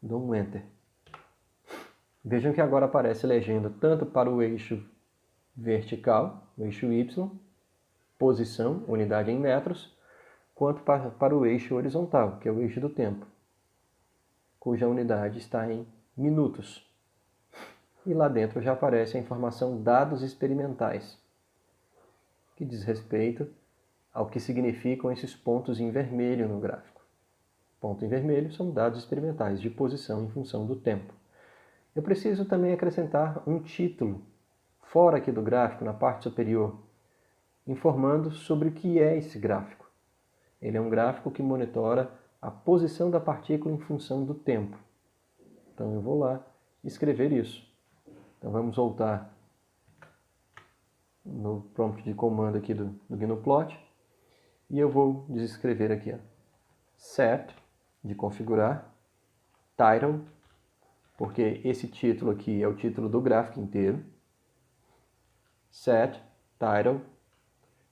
Dou um Enter. Vejam que agora aparece legenda tanto para o eixo vertical, o eixo Y, posição, unidade em metros, quanto para o eixo horizontal, que é o eixo do tempo, cuja unidade está em minutos. E lá dentro já aparece a informação dados experimentais, que diz respeito ao que significam esses pontos em vermelho no gráfico. Ponto em vermelho são dados experimentais de posição em função do tempo. Eu preciso também acrescentar um título fora aqui do gráfico, na parte superior, informando sobre o que é esse gráfico. Ele é um gráfico que monitora a posição da partícula em função do tempo. Então eu vou lá escrever isso. Então vamos voltar no prompt de comando aqui do GNUplot. E eu vou descrever aqui, ó, set, de configurar, title, porque esse título aqui é o título do gráfico inteiro. Set, title,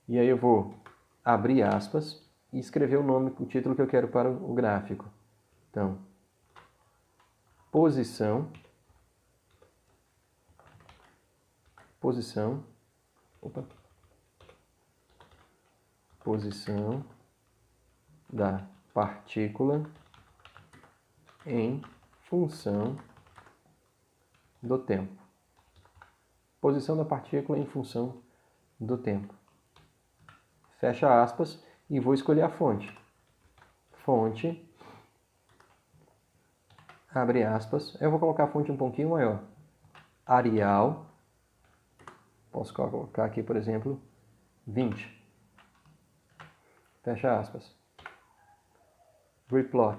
e aí eu vou abrir aspas e escrever o nome, o título que eu quero para o gráfico. Então, posição da partícula em função do tempo. Posição da partícula em função do tempo. Fecha aspas e vou escolher a fonte. Fonte, abre aspas. Eu vou colocar a fonte um pouquinho maior. Arial. Posso colocar aqui, por exemplo, 20. Fecha aspas. Replot.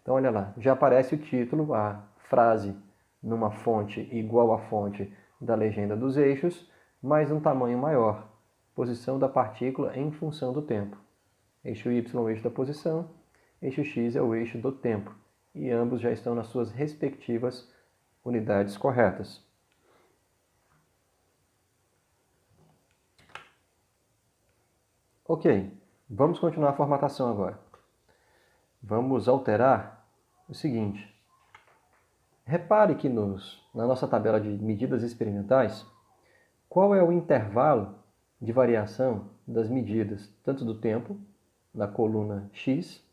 Então, olha lá, já aparece o título, a frase numa fonte igual à fonte da legenda dos eixos, mas um tamanho maior. Posição da partícula em função do tempo. Eixo Y é o eixo da posição, eixo X é o eixo do tempo. E ambos já estão nas suas respectivas unidades corretas. Ok, vamos continuar a formatação agora. Vamos alterar o seguinte. Repare que na nossa tabela de medidas experimentais, qual é o intervalo de variação das medidas, tanto do tempo, na coluna X,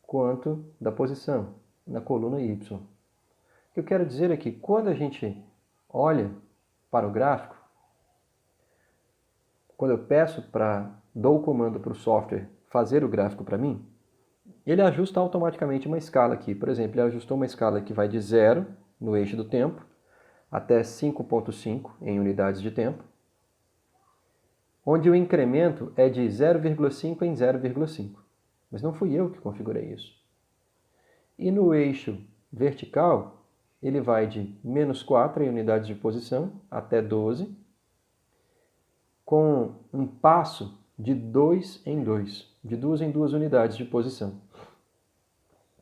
quanto da posição, na coluna Y. O que eu quero dizer é que quando a gente olha para o gráfico, quando eu dou o comando para o software fazer o gráfico para mim, ele ajusta automaticamente uma escala aqui. Por exemplo, ele ajustou uma escala que vai de 0 no eixo do tempo até 5,5 em unidades de tempo, onde o incremento é de 0,5 em 0,5. Mas não fui eu que configurei isso. E no eixo vertical, ele vai de menos 4 em unidades de posição até 12, com um passo de 2 em 2, de 2 em 2 unidades de posição.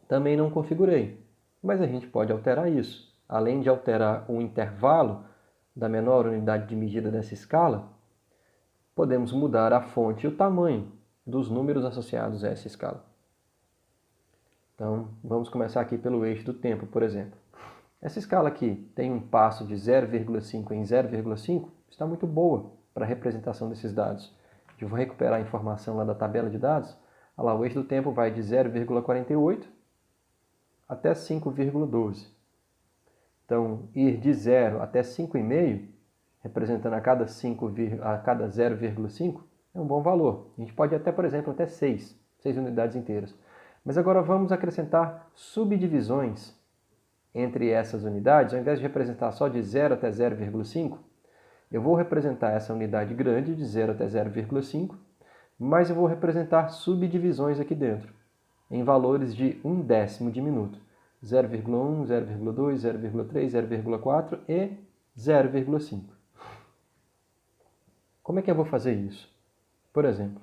Também não configurei, mas a gente pode alterar isso. Além de alterar o intervalo da menor unidade de medida dessa escala, podemos mudar a fonte e o tamanho dos números associados a essa escala. Então, vamos começar aqui pelo eixo do tempo, por exemplo. Essa escala aqui tem um passo de 0,5 em 0,5, está muito boa para a representação desses dados. Eu vou recuperar a informação lá da tabela de dados. Olha lá, o eixo do tempo vai de 0,48 até 5,12. Então, ir de 0 até 5,5, representando a cada 0,5, é um bom valor. A gente pode até, por exemplo, até 6 unidades inteiras. Mas agora vamos acrescentar subdivisões entre essas unidades. Ao invés de representar só de 0 até 0,5, eu vou representar essa unidade grande de 0 até 0,5, mas eu vou representar subdivisões aqui dentro, em valores de 1/10 de minuto. 0,1, 0,2, 0,3, 0,4 e 0,5. Como é que eu vou fazer isso? Por exemplo,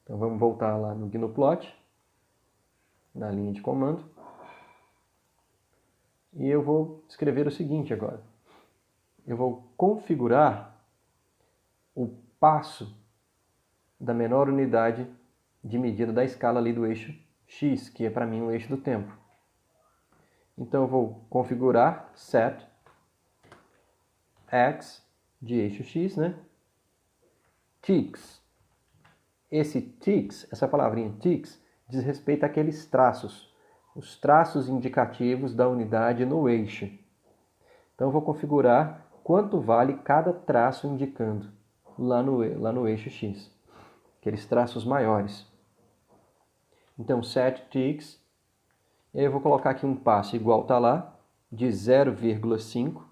então vamos voltar lá no GNUplot, na linha de comando, e eu vou escrever o seguinte agora. Eu vou configurar o passo da menor unidade de medida da escala ali do eixo X, que é para mim o eixo do tempo. Então eu vou configurar set x de eixo X, né? Ticks. Esse ticks, essa palavrinha ticks, diz respeito àqueles traços, os traços indicativos da unidade no eixo. Então eu vou configurar quanto vale cada traço indicando lá no eixo X, aqueles traços maiores. Então set ticks, e aí eu vou colocar aqui um passo igual está lá, de 0,5.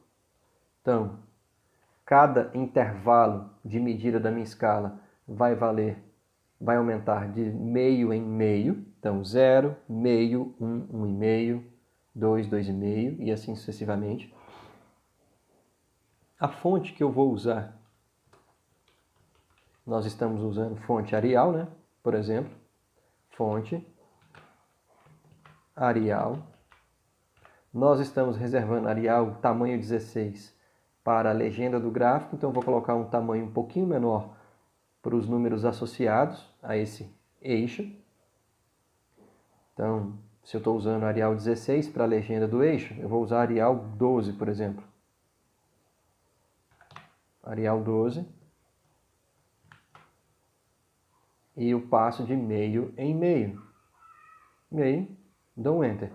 Então, cada intervalo de medida da minha escala vai aumentar de meio em meio. Então, 0, meio, 1, 1,5, 2, 2,5 e assim sucessivamente. A fonte que eu vou usar, nós estamos usando fonte Arial, né? Por exemplo, fonte Arial. Nós estamos reservando Arial tamanho 16 para a legenda do gráfico, então eu vou colocar um tamanho um pouquinho menor para os números associados a esse eixo. Então, se eu estou usando Arial 16 para a legenda do eixo, eu vou usar Arial 12, por exemplo. Arial 12. E o passo de meio em meio. Meio, dou um Enter.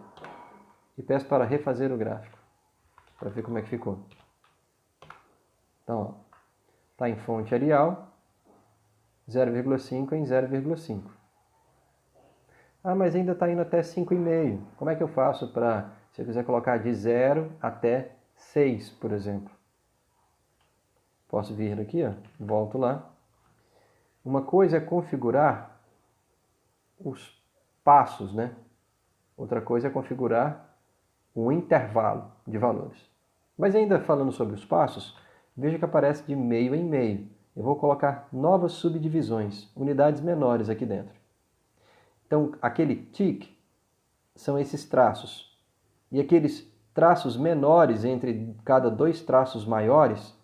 E peço para refazer o gráfico, para ver como é que ficou. Então, está em fonte Arial, 0,5 em 0,5. Ah, mas ainda está indo até 5,5. Como é que eu faço para, se eu quiser colocar de 0 até 6, por exemplo? Posso vir aqui, ó, volto lá. Uma coisa é configurar os passos, né? Outra coisa é configurar o intervalo de valores. Mas ainda falando sobre os passos, veja que aparece de meio em meio. Eu vou colocar novas subdivisões, unidades menores aqui dentro. Então, aquele tick são esses traços. E aqueles traços menores entre cada dois traços maiores,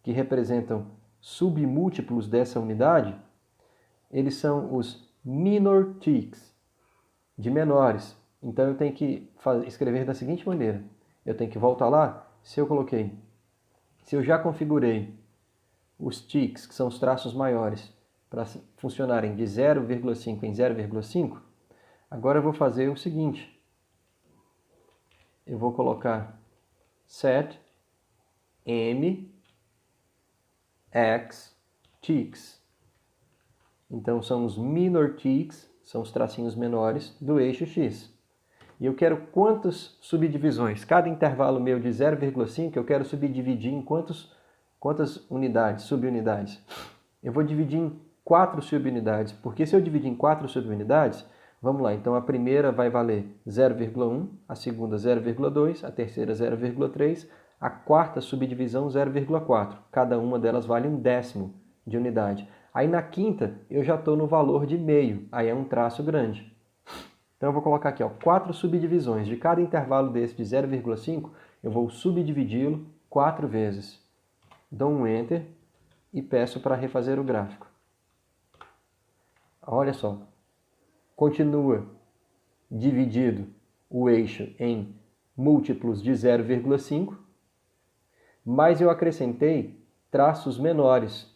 que representam submúltiplos dessa unidade, eles são os minor ticks, de menores. Então eu tenho que escrever da seguinte maneira. Eu tenho que voltar lá, se eu já configurei os ticks, que são os traços maiores, para funcionarem de 0,5 em 0,5, agora eu vou fazer o seguinte. Eu vou colocar set m x ticks. Então são os minor ticks, são os tracinhos menores do eixo x. E eu quero quantas subdivisões? Cada intervalo meu de 0,5 eu quero subdividir em quantas unidades, subunidades? Eu vou dividir em 4 subunidades, porque se eu dividir em 4 subunidades, vamos lá, então a primeira vai valer 0,1, a segunda 0,2, a terceira 0,3, a quarta subdivisão 0,4. Cada uma delas vale 1/10 de unidade. Aí na quinta eu já estou no valor de meio, aí é um traço grande. Então eu vou colocar aqui, 4 subdivisões. De cada intervalo desse de 0,5, eu vou subdividi-lo 4 vezes. Dou um Enter e peço para refazer o gráfico. Olha só, continua dividido o eixo em múltiplos de 0,5, mas eu acrescentei traços menores.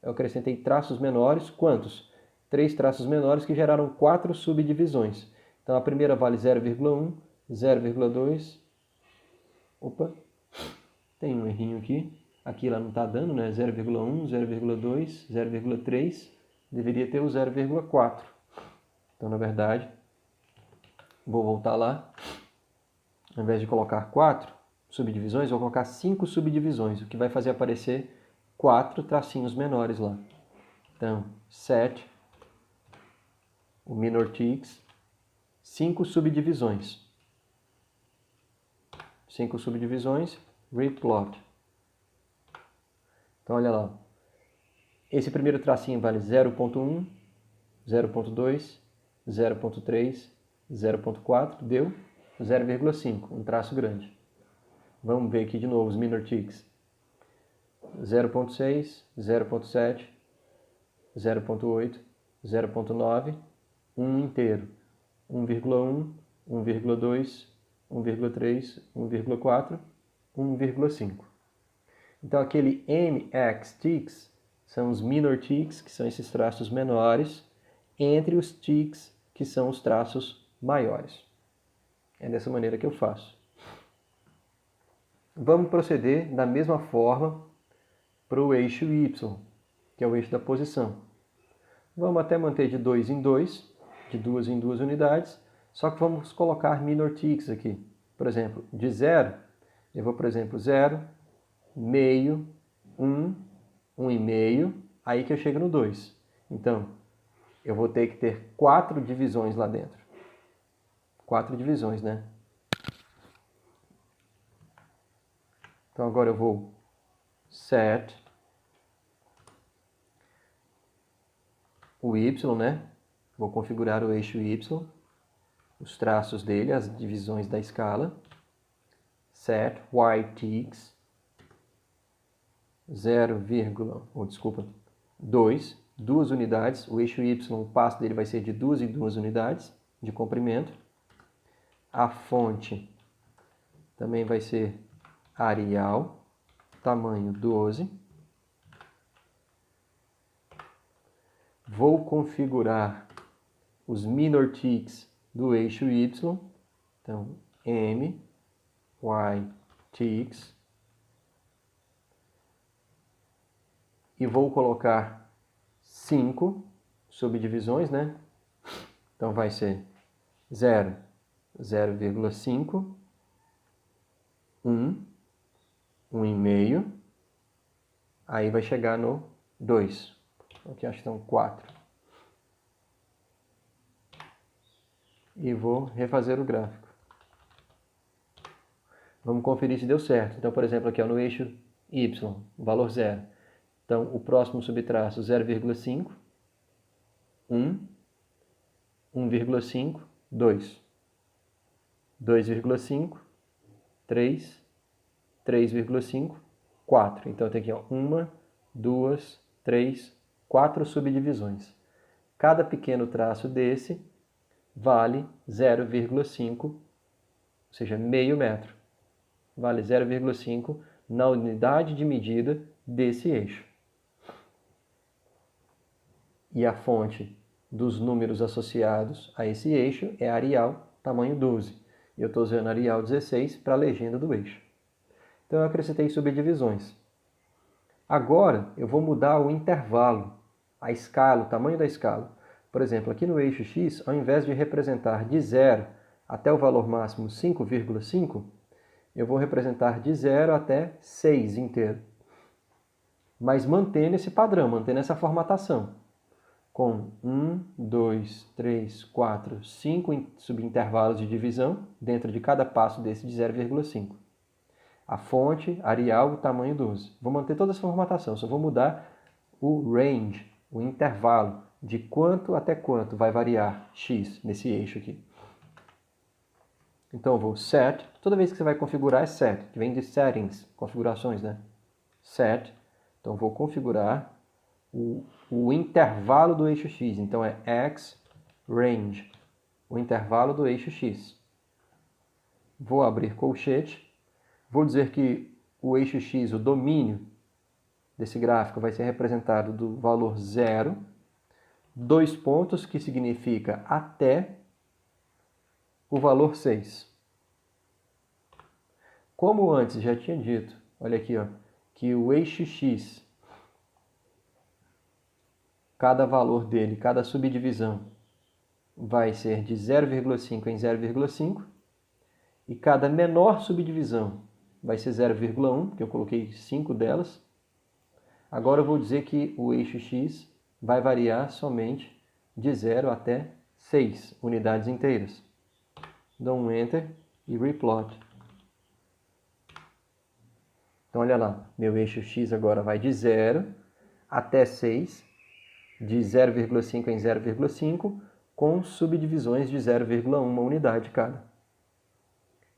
Eu acrescentei traços menores, quantos? 3 traços menores que geraram 4 subdivisões. Então a primeira vale 0,1, 0,2. Opa, tem um errinho aqui. Aqui ela não está dando, né? 0,1, 0,2, 0,3. Deveria ter o 0,4. Então, na verdade, vou voltar lá. Ao invés de colocar 4 subdivisões, eu vou colocar 5 subdivisões, o que vai fazer aparecer 4 tracinhos menores lá. Então, set, o minor ticks, 5 subdivisões. 5 subdivisões, replot. Então, olha lá. Esse primeiro tracinho vale 0,1, 0,2, 0,3, 0,4, deu 0,5, um traço grande. Vamos ver aqui de novo os minor ticks. 0,6, 0,7, 0,8, 0,9, 1 inteiro. 1,1, 1,2, 1,3, 1,4, 1,5. Então aquele MX ticks são os minor ticks, que são esses traços menores, entre os ticks, que são os traços maiores. É dessa maneira que eu faço. Vamos proceder da mesma forma para o eixo Y, que é o eixo da posição. Vamos até manter de 2 em 2, de 2 em 2 unidades, só que vamos colocar minor ticks aqui. Por exemplo, de 0, eu vou, por exemplo, 0, meio, 1, 1,5, aí que eu chego no 2. Então, eu vou ter que ter 4 divisões lá dentro. 4 divisões, né? Então agora eu vou set o Y, né? Vou configurar o eixo Y, os traços dele, as divisões da escala. Set Y ticks 2, 2 unidades. O eixo Y, o passo dele vai ser de 2 em 2 unidades de comprimento. A fonte também vai ser Arial, tamanho 12. Vou configurar os minor ticks do eixo Y. Então, M, Y, ticks. E vou colocar 5 subdivisões, né? Então, vai ser 0, 0,5, 1, 1,5. Aí vai chegar no 2. Aqui acho que são 4. e vou refazer o gráfico. Vamos conferir se deu certo. Então, por exemplo, aqui ó, no eixo Y, valor 0. Então, o próximo subtraço 0,5, 1, 1,5, 2, 2,5, 3, 3,5, 4. Então, tem aqui ó, 1, 2, 3, 4 subdivisões. Cada pequeno traço desse vale 0,5, ou seja, meio metro. Vale 0,5 na unidade de medida desse eixo. E a fonte dos números associados a esse eixo é Arial, tamanho 12. E eu estou usando Arial 16 para a legenda do eixo. Então eu acrescentei subdivisões. Agora eu vou mudar o intervalo, a escala, o tamanho da escala. Por exemplo, aqui no eixo X, ao invés de representar de 0 até o valor máximo 5,5, eu vou representar de 0 até 6 inteiro. Mas mantendo esse padrão, mantendo essa formatação. Com 1, 2, 3, 4, 5 subintervalos de divisão dentro de cada passo desse de 0,5. A fonte, Arial, tamanho 12. Vou manter toda essa formatação, só vou mudar o range, o intervalo, de quanto até quanto vai variar x nesse eixo aqui. Então eu vou set, toda vez que você vai configurar é set, que vem de settings, configurações, né? Set, então vou configurar o intervalo do eixo x, então é x range, o intervalo do eixo x. Vou abrir colchete, vou dizer que o eixo x, o domínio desse gráfico vai ser representado do valor 0, 2 pontos, que significa até o valor 6. Como antes já tinha dito, olha aqui, ó, que o eixo x, cada valor dele, cada subdivisão, vai ser de 0,5 em 0,5, e cada menor subdivisão vai ser 0,1, que eu coloquei 5 delas. Agora eu vou dizer que o eixo x vai variar somente de 0 até 6 unidades inteiras. Dou um Enter e replot. Então olha lá, meu eixo x agora vai de 0 até 6, de 0,5 em 0,5, com subdivisões de 0,1 unidade cada.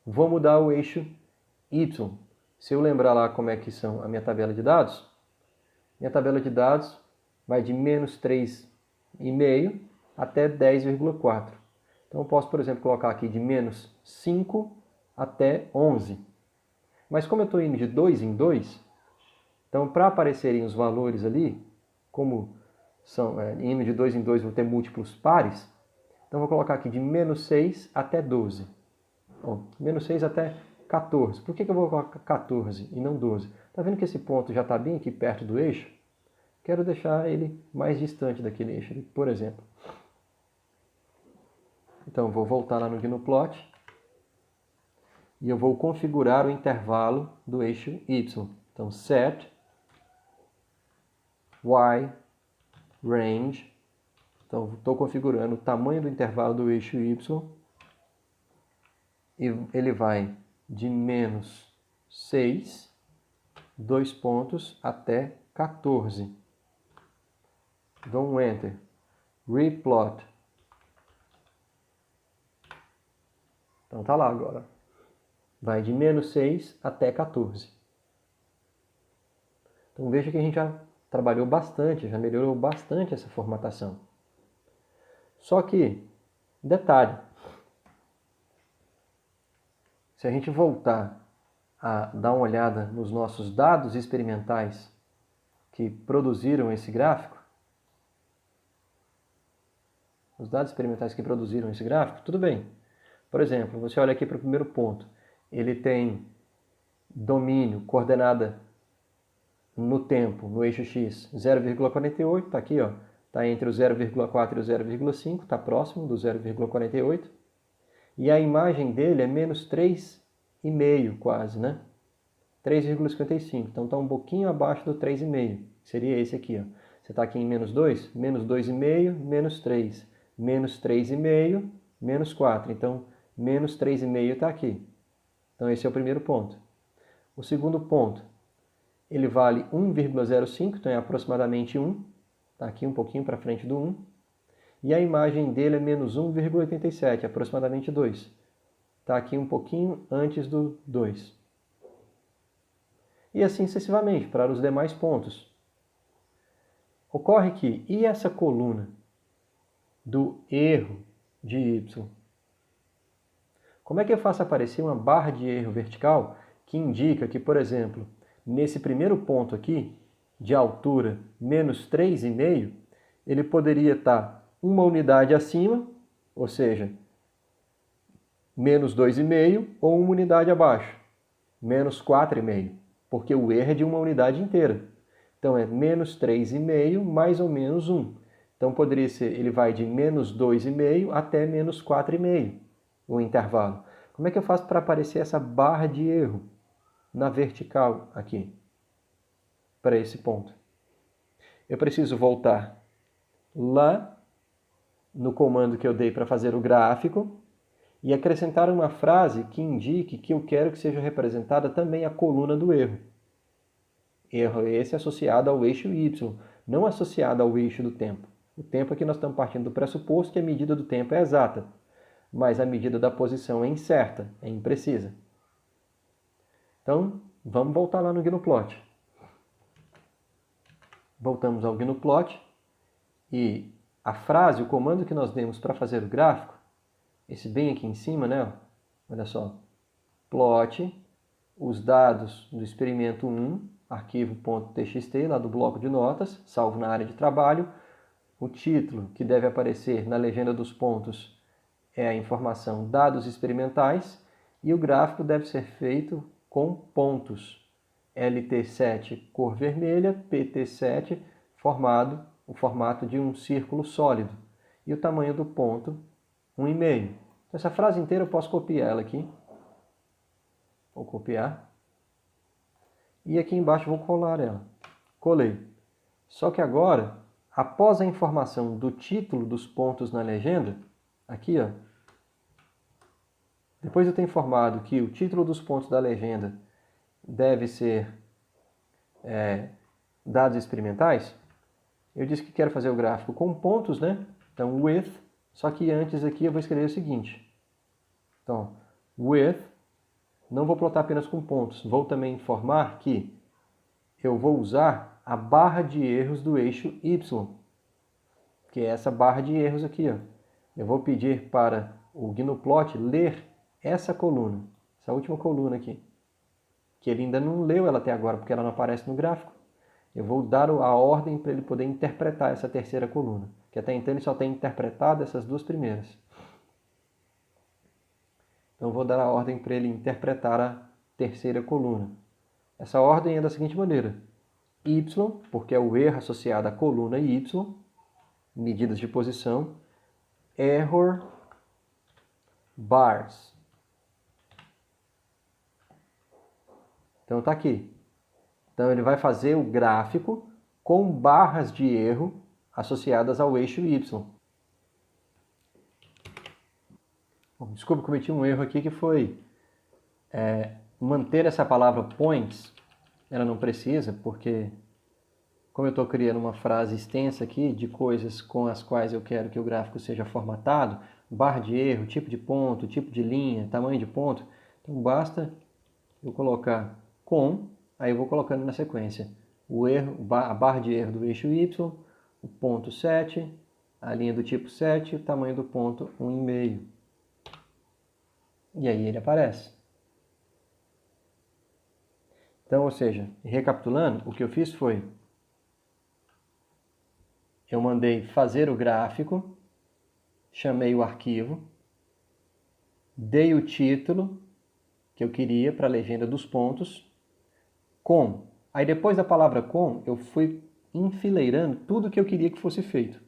Vou mudar o eixo y. Se eu lembrar lá como é que são a minha tabela de dados, minha tabela de dados vai de menos 3,5 até 10,4. Então eu posso, por exemplo, colocar aqui de menos 5 até 11. Mas como eu estou indo de 2 em 2, então para aparecerem os valores ali, como são indo de 2 em 2 vou ter múltiplos pares, então vou colocar aqui de menos 6 até 12. Bom, menos 6 até 14. Por que eu vou colocar 14 e não 12? Está vendo que esse ponto já está bem aqui perto do eixo? Quero deixar ele mais distante daquele eixo, por exemplo. Então, vou voltar lá no GNUplot e eu vou configurar o intervalo do eixo y. Então, set y range. Então, estou configurando o tamanho do intervalo do eixo y e ele vai de menos 6, 2 pontos, até 14. Dou um Enter. Replot. Então tá lá agora. Vai de menos 6 até 14. Então veja que a gente já trabalhou bastante, já melhorou bastante essa formatação. Só que, detalhe, se a gente voltar a dar uma olhada nos nossos dados experimentais que produziram esse gráfico, os dados experimentais que produziram esse gráfico, tudo bem. Por exemplo, você olha aqui para o primeiro ponto, ele tem domínio, coordenada no tempo, no eixo x, 0,48, está aqui, ó, está entre o 0,4 e o 0,5, está próximo do 0,48. E a imagem dele é menos 3,5 quase, né? 3,55, então está um pouquinho abaixo do 3,5, seria esse aqui, ó. Você está aqui em menos 2, menos 2,5, menos 3, menos 3,5, menos 4. Então, menos 3,5 está aqui. Então, esse é o primeiro ponto. O segundo ponto, ele vale 1,05, então é aproximadamente 1. Está aqui um pouquinho para frente do 1. E a imagem dele é menos 1,87, aproximadamente 2. Está aqui um pouquinho antes do 2. E assim sucessivamente, para os demais pontos. Ocorre que, e essa coluna do erro de y? Como é que eu faço aparecer uma barra de erro vertical que indica que, por exemplo, nesse primeiro ponto aqui, de altura menos 3,5, ele poderia estar uma unidade acima, ou seja, menos 2,5, ou uma unidade abaixo, menos 4,5, porque o erro é de uma unidade inteira. Então é menos 3,5 mais ou menos 1. Então poderia ser, ele vai de menos 2,5 até menos 4,5, o intervalo. Como é que eu faço para aparecer essa barra de erro na vertical aqui, para esse ponto? Eu preciso voltar lá no comando que eu dei para fazer o gráfico e acrescentar uma frase que indique que eu quero que seja representada também a coluna do erro. Erro esse associado ao eixo y, não associado ao eixo do tempo. O tempo aqui nós estamos partindo do pressuposto que a medida do tempo é exata, mas a medida da posição é incerta, é imprecisa. Então, vamos voltar lá no GNUplot. Voltamos ao GNUplot e a frase, o comando que nós demos para fazer o gráfico, esse bem aqui em cima, né? Olha só. Plot, os dados do experimento 1, arquivo.txt, lá do bloco de notas, salvo na área de trabalho. O título que deve aparecer na legenda dos pontos é a informação dados experimentais e o gráfico deve ser feito com pontos. LT7 cor vermelha, PT7 o formato de um círculo sólido e o tamanho do ponto 1,5. Então, essa frase inteira eu posso copiar ela aqui. Vou copiar. E aqui embaixo vou colar ela. Colei. Só que agora, após a informação do título dos pontos na legenda, aqui, ó, depois de eu ter informado que o título dos pontos da legenda deve ser dados experimentais, eu disse que quero fazer o gráfico com pontos, né? Então, with, só que antes aqui eu vou escrever o seguinte. Então, with, não vou plotar apenas com pontos, vou também informar que eu vou usar a barra de erros do eixo y, que é essa barra de erros aqui, ó. Eu vou pedir para o GNUplot ler essa coluna, essa última coluna aqui, que ele ainda não leu ela até agora, porque ela não aparece no gráfico. Eu vou dar a ordem para ele poder interpretar essa terceira coluna, que até então ele só tem interpretado essas duas primeiras. Então eu vou dar a ordem para ele interpretar a terceira coluna. Essa ordem é da seguinte maneira. Y, porque é o erro associado à coluna Y, medidas de posição, error bars. Então está aqui. Então ele vai fazer o gráfico com barras de erro associadas ao eixo Y. Bom, desculpa, cometi um erro aqui que foi manter essa palavra points. Ela não precisa, porque como eu estou criando uma frase extensa aqui de coisas com as quais eu quero que o gráfico seja formatado, barra de erro, tipo de ponto, tipo de linha, tamanho de ponto, então basta eu colocar com, aí eu vou colocando na sequência o erro, a barra de erro do eixo Y, o ponto 7, a linha do tipo 7, o tamanho do ponto 1,5. E aí ele aparece. Então, ou seja, recapitulando, o que eu fiz foi, eu mandei fazer o gráfico, chamei o arquivo, dei o título que eu queria para a legenda dos pontos, com. Aí depois da palavra com, eu fui enfileirando tudo que eu queria que fosse feito.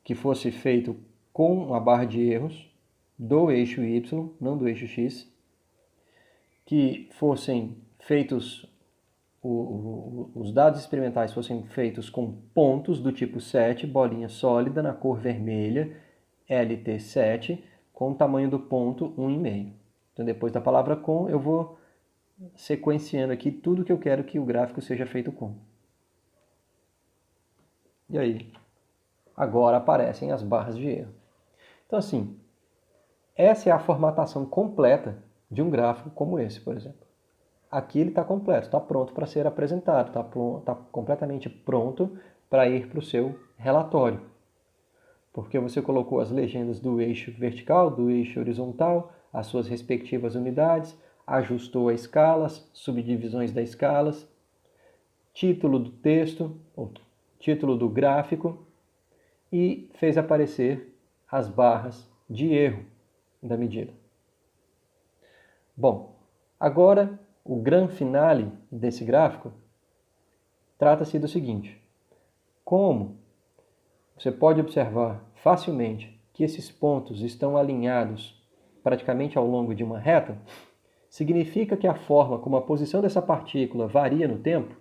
Que fosse feito com a barra de erros do eixo Y, não do eixo X. Que fossem feitos, os dados experimentais fossem feitos com pontos do tipo 7, bolinha sólida na cor vermelha, LT7 com o tamanho do ponto 1,5. Então, depois da palavra com, eu vou sequenciando aqui tudo que eu quero que o gráfico seja feito com. E aí, agora aparecem as barras de erro. Então, assim, essa é a formatação completa de um gráfico como esse, por exemplo. Aqui ele está completo, está pronto para ser apresentado, está completamente pronto para ir para o seu relatório. Porque você colocou as legendas do eixo vertical, do eixo horizontal, as suas respectivas unidades, ajustou as escalas, subdivisões das escalas, título do texto, ou título do gráfico, e fez aparecer as barras de erro da medida. Bom, agora o grande finale desse gráfico trata-se do seguinte: como você pode observar facilmente que esses pontos estão alinhados praticamente ao longo de uma reta, significa que a forma como a posição dessa partícula varia no tempo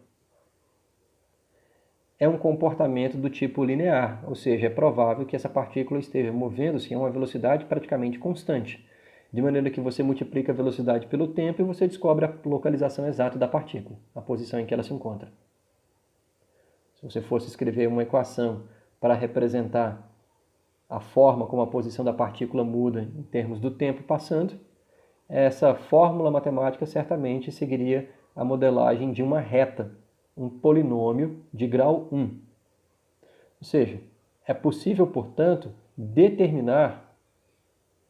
é um comportamento do tipo linear, ou seja, é provável que essa partícula esteja movendo-se a uma velocidade praticamente constante, de maneira que você multiplica a velocidade pelo tempo e você descobre a localização exata da partícula, a posição em que ela se encontra. Se você fosse escrever uma equação para representar a forma como a posição da partícula muda em termos do tempo passando, essa fórmula matemática certamente seguiria a modelagem de uma reta, um polinômio de grau 1. Ou seja, é possível, portanto, determinar,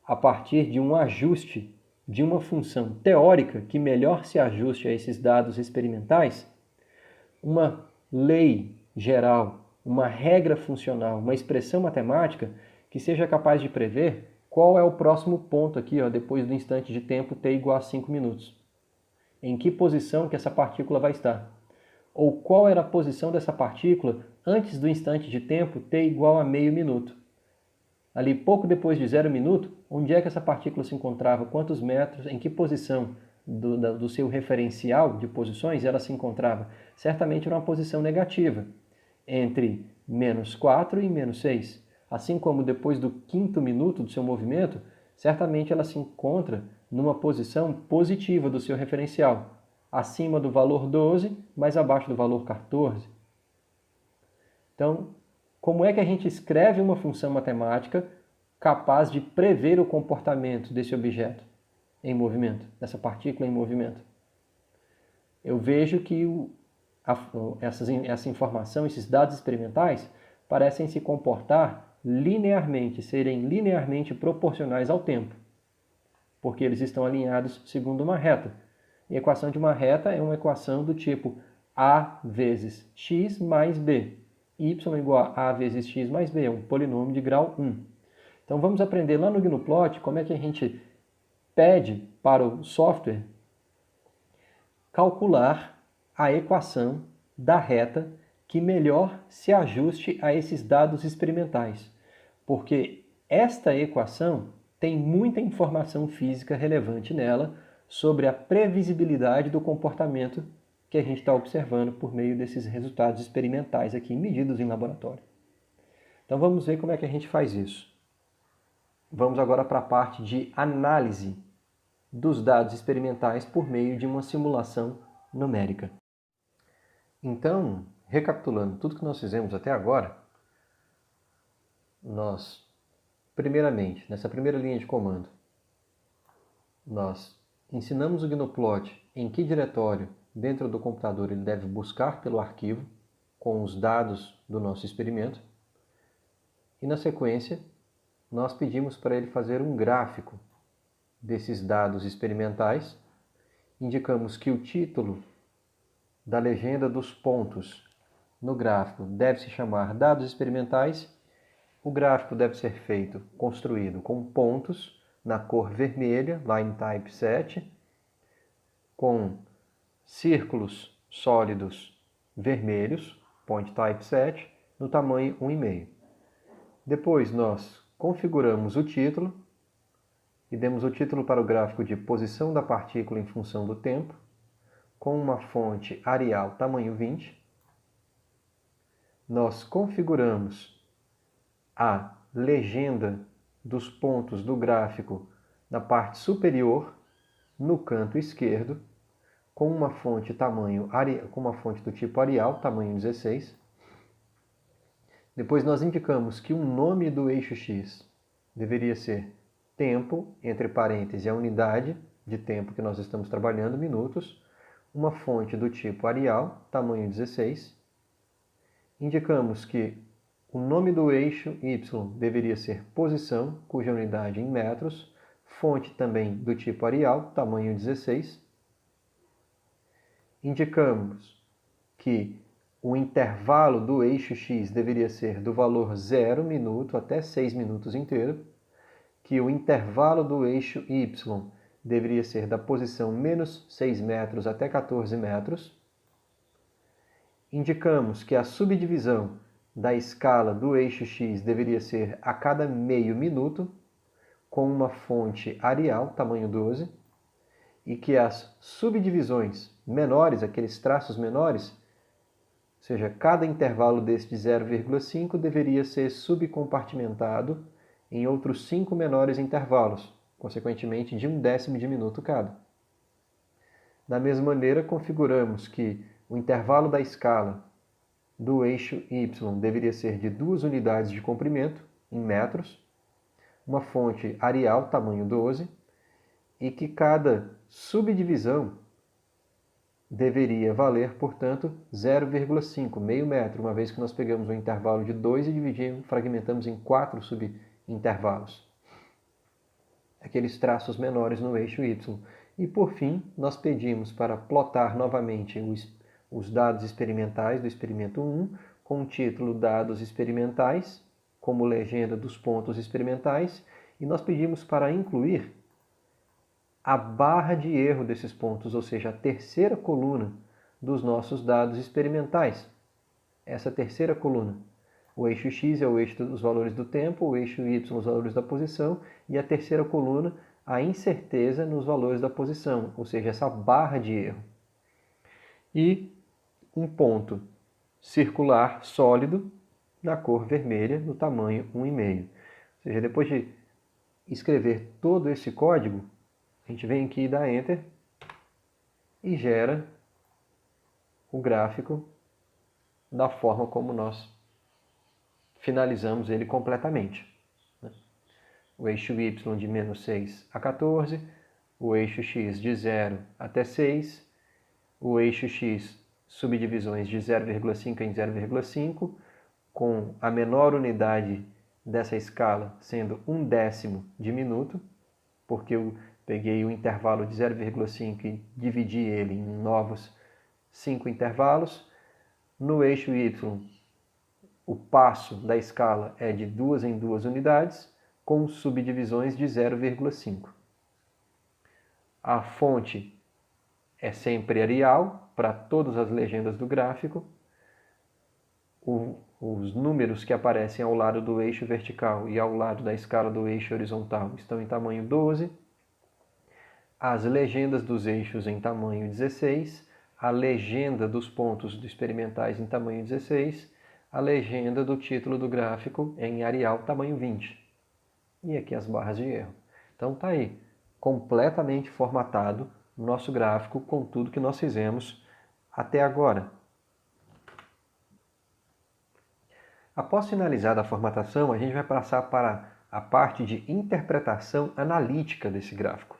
a partir de um ajuste de uma função teórica que melhor se ajuste a esses dados experimentais, uma lei geral, uma regra funcional, uma expressão matemática que seja capaz de prever qual é o próximo ponto aqui, depois do instante de tempo t igual a 5 minutos. Em que posição que essa partícula vai estar? Ou qual era a posição dessa partícula antes do instante de tempo t igual a meio minuto. Ali pouco depois de 0 minuto, onde é que essa partícula se encontrava, quantos metros, em que posição do seu referencial de posições ela se encontrava? Certamente era uma posição negativa, entre menos 4 e menos 6. Assim como depois do 5º minuto do seu movimento, certamente ela se encontra numa posição positiva do seu referencial, acima do valor 12, mas abaixo do valor 14. Então, como é que a gente escreve uma função matemática capaz de prever o comportamento desse objeto em movimento, dessa partícula em movimento? Eu vejo que essa informação, esses dados experimentais, parecem se comportar linearmente, serem linearmente proporcionais ao tempo, porque eles estão alinhados segundo uma reta. E a equação de uma reta é uma equação do tipo a vezes x mais b. Y igual a vezes x mais b, é um polinômio de grau 1. Então vamos aprender lá no Gnuplot como é que a gente pede para o software calcular a equação da reta que melhor se ajuste a esses dados experimentais. Porque esta equação tem muita informação física relevante nela sobre a previsibilidade do comportamento que a gente está observando por meio desses resultados experimentais aqui, medidos em laboratório. Então vamos ver como é que a gente faz isso. Vamos agora para a parte de análise dos dados experimentais por meio de uma simulação numérica. Então, recapitulando tudo que nós fizemos até agora, nós, primeiramente, nessa primeira linha de comando, nós ensinamos o Gnuplot em que diretório dentro do computador ele deve buscar pelo arquivo com os dados do nosso experimento. E na sequência, nós pedimos para ele fazer um gráfico desses dados experimentais. Indicamos que o título da legenda dos pontos no gráfico deve se chamar dados experimentais. O gráfico deve ser construído com pontos na cor vermelha, line type 7, com círculos sólidos vermelhos, point type 7, no tamanho 1,5. Depois nós configuramos o título e demos o título para o gráfico de posição da partícula em função do tempo, com uma fonte Arial tamanho 20. Nós configuramos a legenda dos pontos do gráfico na parte superior, no canto esquerdo, com uma fonte do tipo Arial, tamanho 16. Depois nós indicamos que o nome do eixo X deveria ser tempo, entre parênteses, a unidade de tempo que nós estamos trabalhando, minutos, uma fonte do tipo Arial, tamanho 16. Indicamos que o nome do eixo Y deveria ser posição, cuja unidade em metros, fonte também do tipo Arial, tamanho 16. Indicamos que o intervalo do eixo X deveria ser do valor 0 minuto até 6 minutos inteiro, que o intervalo do eixo Y deveria ser da posição menos 6 metros até 14 metros. Indicamos que a subdivisão da escala do eixo X deveria ser a cada meio minuto, com uma fonte Arial, tamanho 12, e que as subdivisões menores, aqueles traços menores, ou seja, cada intervalo desse de 0,5 deveria ser subcompartimentado em outros 5 menores intervalos, consequentemente de 1/10 de minuto cada. Da mesma maneira, configuramos que o intervalo da escala do eixo Y deveria ser de 2 unidades de comprimento, em metros, uma fonte Arial, tamanho 12, e que cada subdivisão deveria valer, portanto, 0,5, meio metro, uma vez que nós pegamos um intervalo de 2 e fragmentamos em 4 subintervalos. Aqueles traços menores no eixo Y. E, por fim, nós pedimos para plotar novamente os dados experimentais do experimento 1, com o título Dados Experimentais, como legenda dos pontos experimentais, e nós pedimos para incluir a barra de erro desses pontos, ou seja, a terceira coluna dos nossos dados experimentais. Essa terceira coluna. O eixo X é o eixo dos valores do tempo, o eixo Y os valores da posição, e a terceira coluna, a incerteza nos valores da posição, ou seja, essa barra de erro. E um ponto circular sólido na cor vermelha, no tamanho 1,5. Ou seja, depois de escrever todo esse código, a gente vem aqui e dá Enter e gera o gráfico da forma como nós finalizamos ele completamente. O eixo Y de menos 6 a 14, o eixo X de 0 até 6, o eixo X subdivisões de 0,5 em 0,5, com a menor unidade dessa escala sendo 1/10 de minuto, porque eu peguei o intervalo de 0,5 e dividi ele em novos 5 intervalos. No eixo Y, o passo da escala é de 2 em 2 unidades, com subdivisões de 0,5. A fonte é sempre Arial, para todas as legendas do gráfico. Os números que aparecem ao lado do eixo vertical e ao lado da escala do eixo horizontal estão em tamanho 12. As legendas dos eixos em tamanho 16, a legenda dos pontos experimentais em tamanho 16, a legenda do título do gráfico em Arial tamanho 20. E aqui as barras de erro. Então está aí, completamente formatado o nosso gráfico com tudo que nós fizemos até agora. Após finalizada a formatação, a gente vai passar para a parte de interpretação analítica desse gráfico.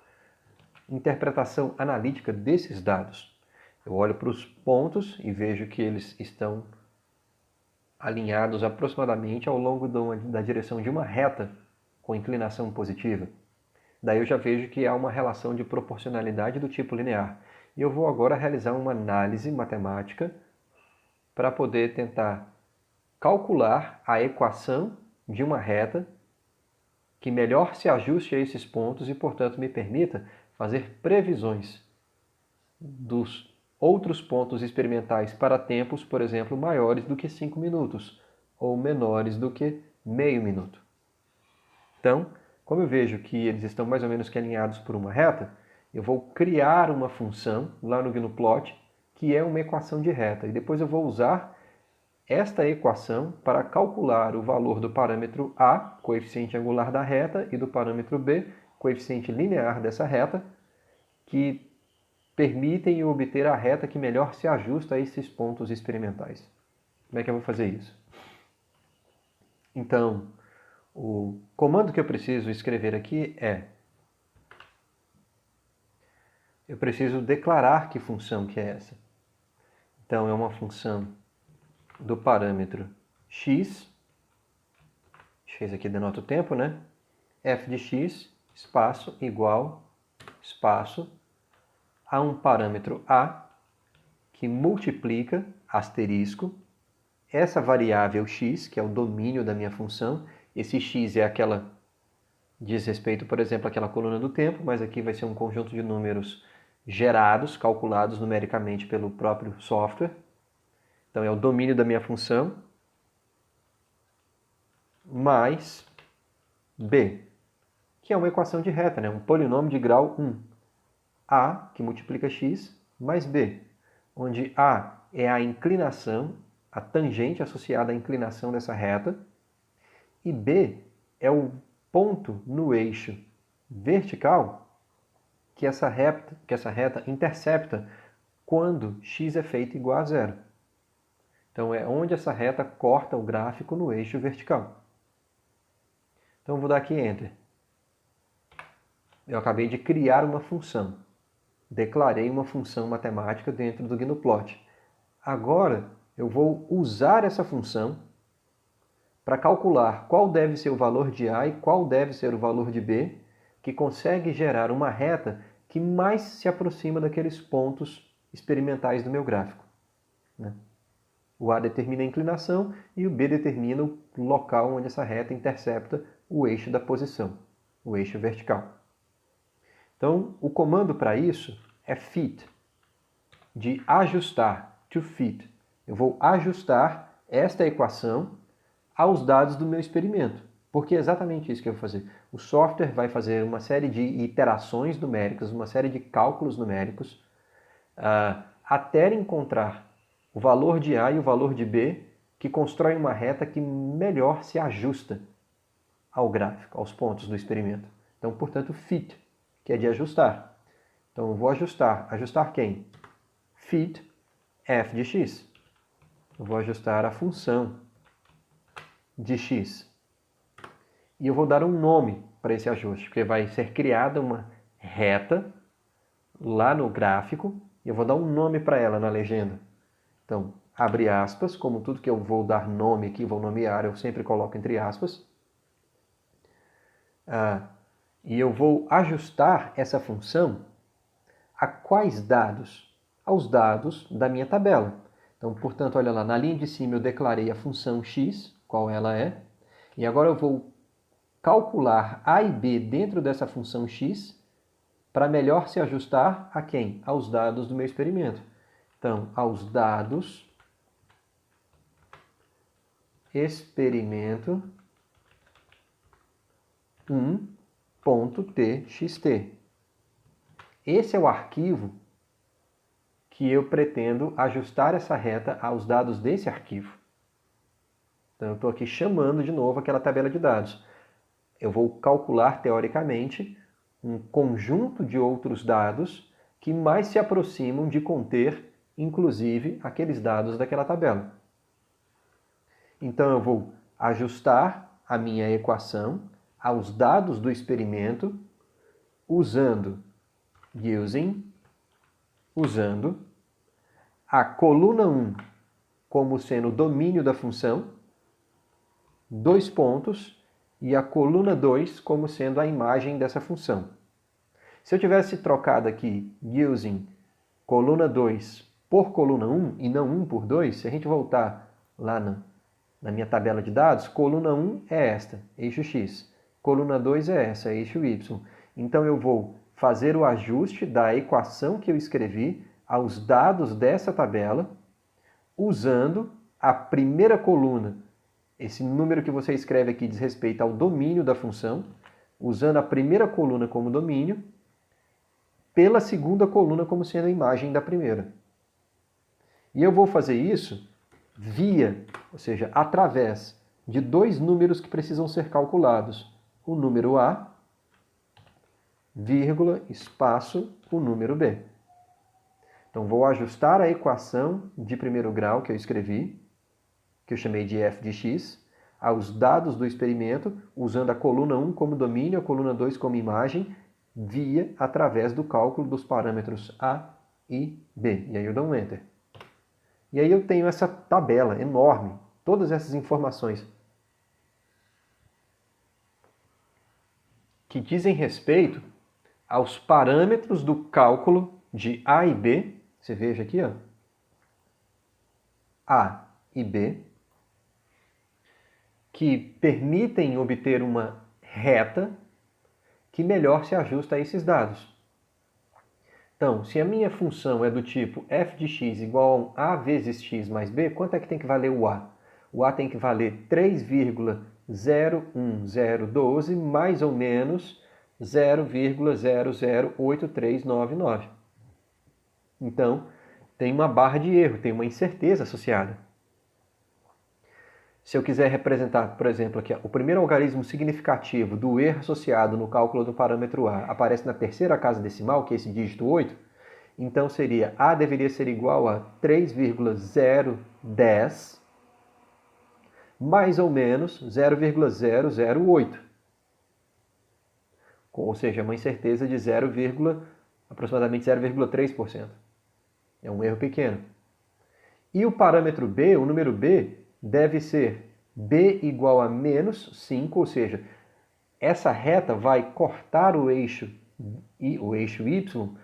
Interpretação analítica desses dados. Eu olho para os pontos e vejo que eles estão alinhados aproximadamente ao longo da direção de uma reta com inclinação positiva. Daí eu já vejo que há uma relação de proporcionalidade do tipo linear. E eu vou agora realizar uma análise matemática para poder tentar calcular a equação de uma reta que melhor se ajuste a esses pontos e, portanto, me permita fazer previsões dos outros pontos experimentais para tempos, por exemplo, maiores do que 5 minutos ou menores do que meio minuto. Então, como eu vejo que eles estão mais ou menos que alinhados por uma reta, eu vou criar uma função lá no GNUplot que é uma equação de reta. E depois eu vou usar esta equação para calcular o valor do parâmetro A, coeficiente angular da reta, e do parâmetro B, coeficiente linear dessa reta, que permitem obter a reta que melhor se ajusta a esses pontos experimentais. Como é que eu vou fazer isso? Então, o comando que eu preciso escrever aqui é: eu preciso declarar que função que é essa. Então, é uma função do parâmetro x aqui denota o tempo, né? F de x, espaço, igual, espaço, a um parâmetro a, que multiplica, asterisco, essa variável x, que é o domínio da minha função. Esse x é aquela, diz respeito, por exemplo, àquela coluna do tempo, mas aqui vai ser um conjunto de números gerados, calculados numericamente pelo próprio software. Então, é o domínio da minha função, mais b, que é uma equação de reta, né? Um polinômio de grau 1. A, que multiplica x, mais b, onde a é a inclinação, a tangente associada à inclinação dessa reta, e b é o ponto no eixo vertical que essa reta intercepta quando x é feito igual a zero. Então, é onde essa reta corta o gráfico no eixo vertical. Então, eu vou dar aqui Enter. Eu acabei de criar uma função. Declarei uma função matemática dentro do GnuPlot. Agora, eu vou usar essa função para calcular qual deve ser o valor de A e qual deve ser o valor de B, que consegue gerar uma reta que mais se aproxima daqueles pontos experimentais do meu gráfico, né? O A determina a inclinação e o B determina o local onde essa reta intercepta o eixo da posição, o eixo vertical. Então, o comando para isso é fit, de ajustar, to fit. Eu vou ajustar esta equação aos dados do meu experimento, porque é exatamente isso que eu vou fazer. O software vai fazer uma série de iterações numéricas, uma série de cálculos numéricos, até encontrar o valor de A e o valor de B, que constrói uma reta que melhor se ajusta ao gráfico, aos pontos do experimento. Então, portanto, fit, que é de ajustar. Então, eu vou ajustar. Ajustar quem? Fit f de x. Eu vou ajustar a função de x. E eu vou dar um nome para esse ajuste, porque vai ser criada uma reta lá no gráfico, e eu vou dar um nome para ela na legenda. Então, abre aspas, como tudo que eu vou dar nome aqui, vou nomear, eu sempre coloco entre aspas. E eu vou ajustar essa função a quais dados? Aos dados da minha tabela. Então, portanto, olha lá, na linha de cima eu declarei a função x, qual ela é, e agora eu vou calcular a e b dentro dessa função x para melhor se ajustar a quem? Aos dados do meu experimento. Então, aos dados experimento 1.txt. Esse é o arquivo que eu pretendo ajustar essa reta aos dados desse arquivo. Então, eu estou aqui chamando de novo aquela tabela de dados. Eu vou calcular, teoricamente, um conjunto de outros dados que mais se aproximam de conter, inclusive, aqueles dados daquela tabela. Então, eu vou ajustar a minha equação aos dados do experimento usando a coluna 1 como sendo o domínio da função, 2 pontos, e a coluna 2 como sendo a imagem dessa função. Se eu tivesse trocado aqui using coluna 2 por coluna 1 e não 1 por 2, se a gente voltar lá na minha tabela de dados, coluna 1 é esta, eixo x. Coluna 2 é essa, eixo y. Então eu vou fazer o ajuste da equação que eu escrevi aos dados dessa tabela, usando a primeira coluna. Esse número que você escreve aqui diz respeito ao domínio da função, usando a primeira coluna como domínio, pela segunda coluna como sendo a imagem da primeira. E eu vou fazer isso via, ou seja, através de dois números que precisam ser calculados. O número A, vírgula, espaço, o número B. Então, vou ajustar a equação de primeiro grau que eu escrevi, que eu chamei de f de x, aos dados do experimento, usando a coluna 1 como domínio, a coluna 2 como imagem, via através do cálculo dos parâmetros A e B. E aí eu dou um Enter. E aí eu tenho essa tabela enorme, todas essas informações que dizem respeito aos parâmetros do cálculo de A e B. Você veja aqui, ó, A e B, que permitem obter uma reta que melhor se ajusta a esses dados. Então, se a minha função é do tipo f de x igual a vezes x mais b, quanto é que tem que valer o a? O a tem que valer 3,01012 mais ou menos 0,008399. Então, tem uma barra de erro, tem uma incerteza associada. Se eu quiser representar, por exemplo, aqui, o primeiro algarismo significativo do erro associado no cálculo do parâmetro A aparece na terceira casa decimal, que é esse dígito 8, então seria A deveria ser igual a 3,010 mais ou menos 0,008. Ou seja, uma incerteza de aproximadamente 0,3%. É um erro pequeno. E o parâmetro B, o número B, deve ser B igual a menos 5, ou seja, essa reta vai cortar o eixo Y,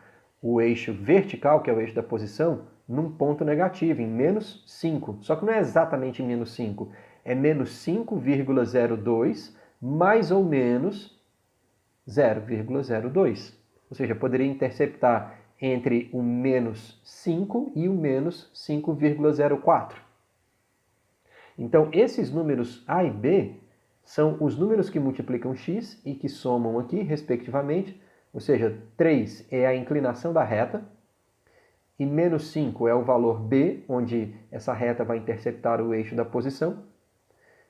o eixo vertical, que é o eixo da posição, num ponto negativo, em menos 5. Só que não é exatamente menos 5, é menos 5,02 mais ou menos 0,02. Ou seja, poderia interceptar entre o menos 5 e o menos 5,04. Então, esses números A e B são os números que multiplicam x e que somam aqui, respectivamente. Ou seja, 3 é a inclinação da reta e menos 5 é o valor B, onde essa reta vai interceptar o eixo da posição.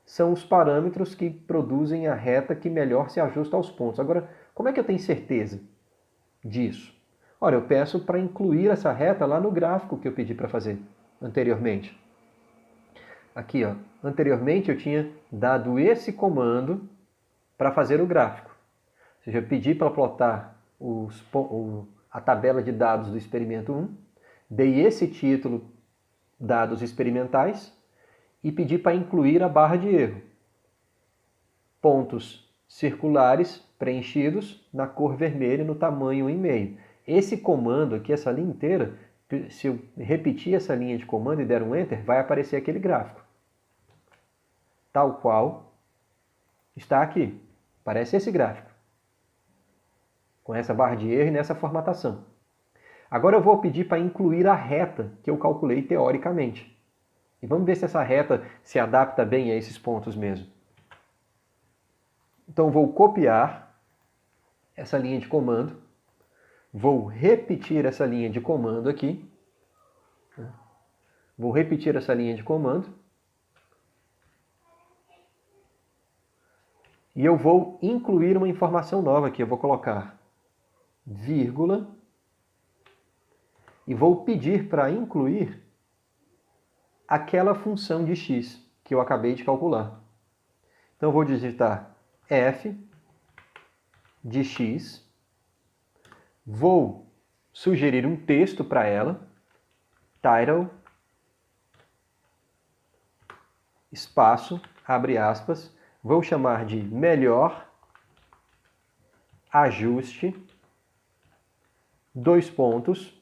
São os parâmetros que produzem a reta que melhor se ajusta aos pontos. Agora, como é que eu tenho certeza disso? Olha, eu peço para incluir essa reta lá no gráfico que eu pedi para fazer anteriormente. Aqui, ó, anteriormente eu tinha dado esse comando para fazer o gráfico. Ou seja, eu pedi para plotar a tabela de dados do experimento 1, dei esse título, dados experimentais, e pedi para incluir a barra de erro. Pontos circulares preenchidos na cor vermelha no tamanho 1,5. Esse comando aqui, essa linha inteira, se eu repetir essa linha de comando e der um Enter, vai aparecer aquele gráfico. Tal qual está aqui. Parece esse gráfico. Com essa barra de erro e nessa formatação. Agora eu vou pedir para incluir a reta que eu calculei teoricamente. E vamos ver se essa reta se adapta bem a esses pontos mesmo. Então vou copiar essa linha de comando. Vou repetir essa linha de comando aqui. Vou repetir essa linha de comando. E eu vou incluir uma informação nova aqui. Eu vou colocar vírgula. E vou pedir para incluir aquela função de x que eu acabei de calcular. Então eu vou digitar f de x. Vou sugerir um texto para ela. Title, espaço, abre aspas. Vou chamar de melhor ajuste, dois pontos.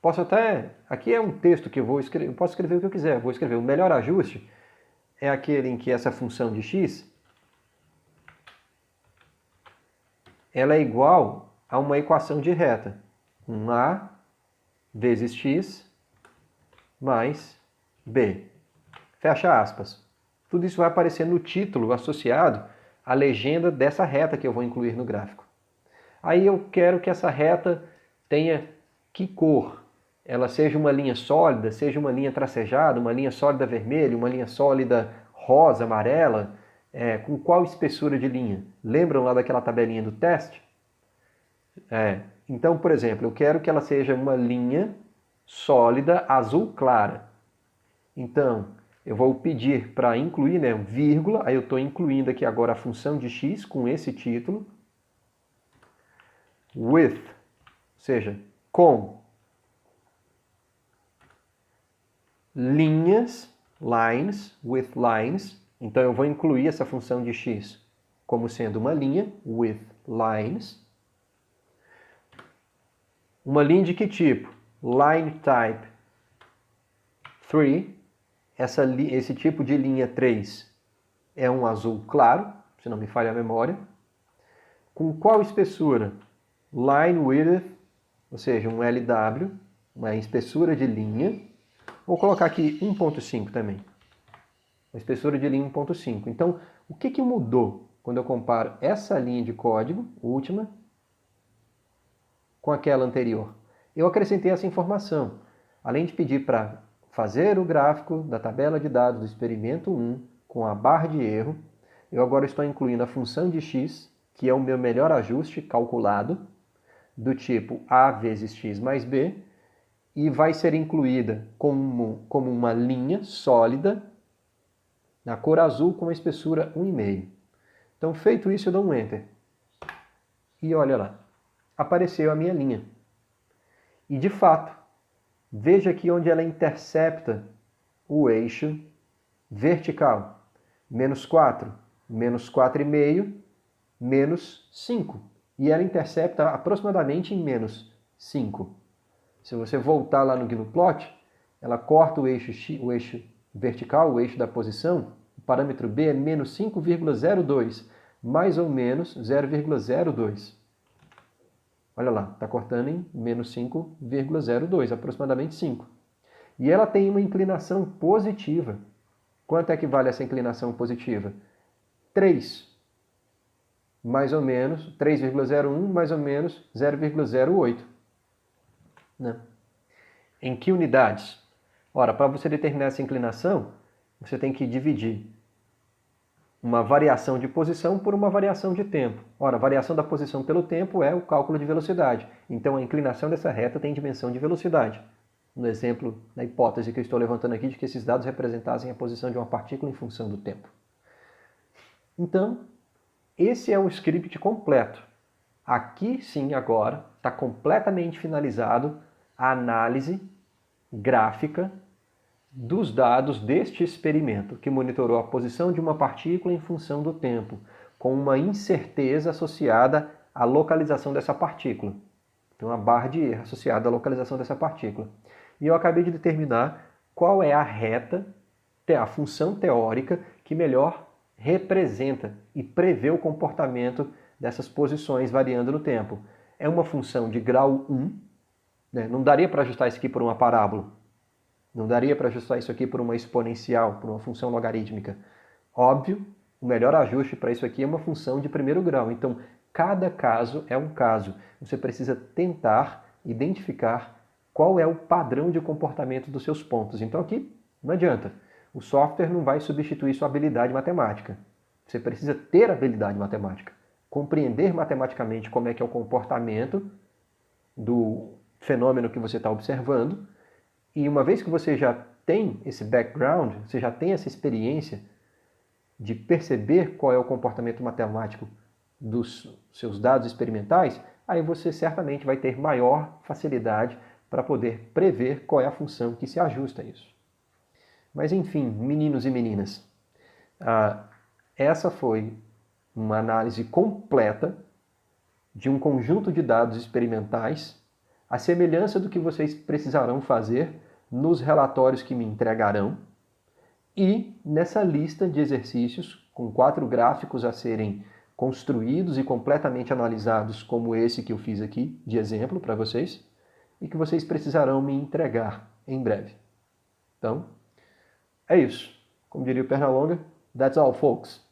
Posso até... Aqui é um texto que eu vou escrever. Eu posso escrever o que eu quiser. Eu vou escrever o melhor ajuste é aquele em que essa função de x ela é igual a uma equação de reta. A vezes x mais b. Fecha aspas. Tudo isso vai aparecer no título associado à legenda dessa reta que eu vou incluir no gráfico. Aí eu quero que essa reta tenha que cor? ela seja uma linha sólida, seja uma linha tracejada, uma linha sólida vermelha, uma linha sólida rosa, amarela, com qual espessura de linha? Lembram lá daquela tabelinha do teste? Então, por exemplo, eu quero que ela seja uma linha sólida azul clara. Então, eu vou pedir para incluir, né, vírgula, aí eu estou incluindo aqui agora a função de x com esse título. With, ou seja, com linhas, lines, with lines. Então eu vou incluir essa função de x como sendo uma linha, with lines. Uma linha de que tipo? Line type 3. Esse tipo de linha 3 é um azul claro, se não me falha a memória. Com qual espessura? Line width, ou seja, um LW, uma espessura de linha. Vou colocar aqui 1.5 também. Uma espessura de linha 1.5. Então, o que mudou quando eu comparo essa linha de código, última, com aquela anterior? Eu acrescentei essa informação. Além de pedir para fazer o gráfico da tabela de dados do experimento 1 com a barra de erro, eu agora estou incluindo a função de x, que é o meu melhor ajuste calculado, do tipo a vezes x mais b, e vai ser incluída como uma linha sólida, na cor azul com a espessura 1,5. Então, feito isso, eu dou um Enter. E olha lá, apareceu a minha linha. E, de fato, veja aqui onde ela intercepta o eixo vertical. Menos 4, menos 4,5, menos 5. E ela intercepta aproximadamente em menos 5. Se você voltar lá no GnuPlot, ela corta o eixo vertical, o eixo da posição, o parâmetro b é menos 5,02, mais ou menos 0,02. Olha lá, está cortando em menos 5,02, aproximadamente 5. E ela tem uma inclinação positiva. Quanto é que vale essa inclinação positiva? 3. Mais ou menos, 3,01, mais ou menos 0,08. Né? Em que unidades? Ora, para você determinar essa inclinação, você tem que dividir uma variação de posição por uma variação de tempo. Ora, a variação da posição pelo tempo é o cálculo de velocidade. Então, a inclinação dessa reta tem dimensão de velocidade. No exemplo, na hipótese que eu estou levantando aqui de que esses dados representassem a posição de uma partícula em função do tempo. Então, esse é o script completo. Aqui sim, agora, está completamente finalizado a análise gráfica dos dados deste experimento, que monitorou a posição de uma partícula em função do tempo, com uma incerteza associada à localização dessa partícula. Então, uma barra de erro associada à localização dessa partícula. E eu acabei de determinar qual é a reta, a função teórica que melhor representa e prevê o comportamento dessas posições variando no tempo. É uma função de grau 1, né? Não daria para ajustar isso aqui por uma parábola. Não daria para ajustar isso aqui por uma exponencial, por uma função logarítmica. Óbvio, o melhor ajuste para isso aqui é uma função de primeiro grau. Então, cada caso é um caso. Você precisa tentar identificar qual é o padrão de comportamento dos seus pontos. Então, aqui não adianta. O software não vai substituir sua habilidade matemática. Você precisa ter habilidade matemática. Compreender matematicamente como é que é o comportamento do fenômeno que você está observando. E uma vez que você já tem esse background, você já tem essa experiência de perceber qual é o comportamento matemático dos seus dados experimentais, aí você certamente vai ter maior facilidade para poder prever qual é a função que se ajusta a isso. Mas enfim, meninos e meninas, essa foi uma análise completa de um conjunto de dados experimentais, a semelhança do que vocês precisarão fazer nos relatórios que me entregarão e nessa lista de exercícios com 4 gráficos a serem construídos e completamente analisados como esse que eu fiz aqui, de exemplo para vocês, e que vocês precisarão me entregar em breve. Então, é isso. Como diria o Pernalonga, that's all, folks.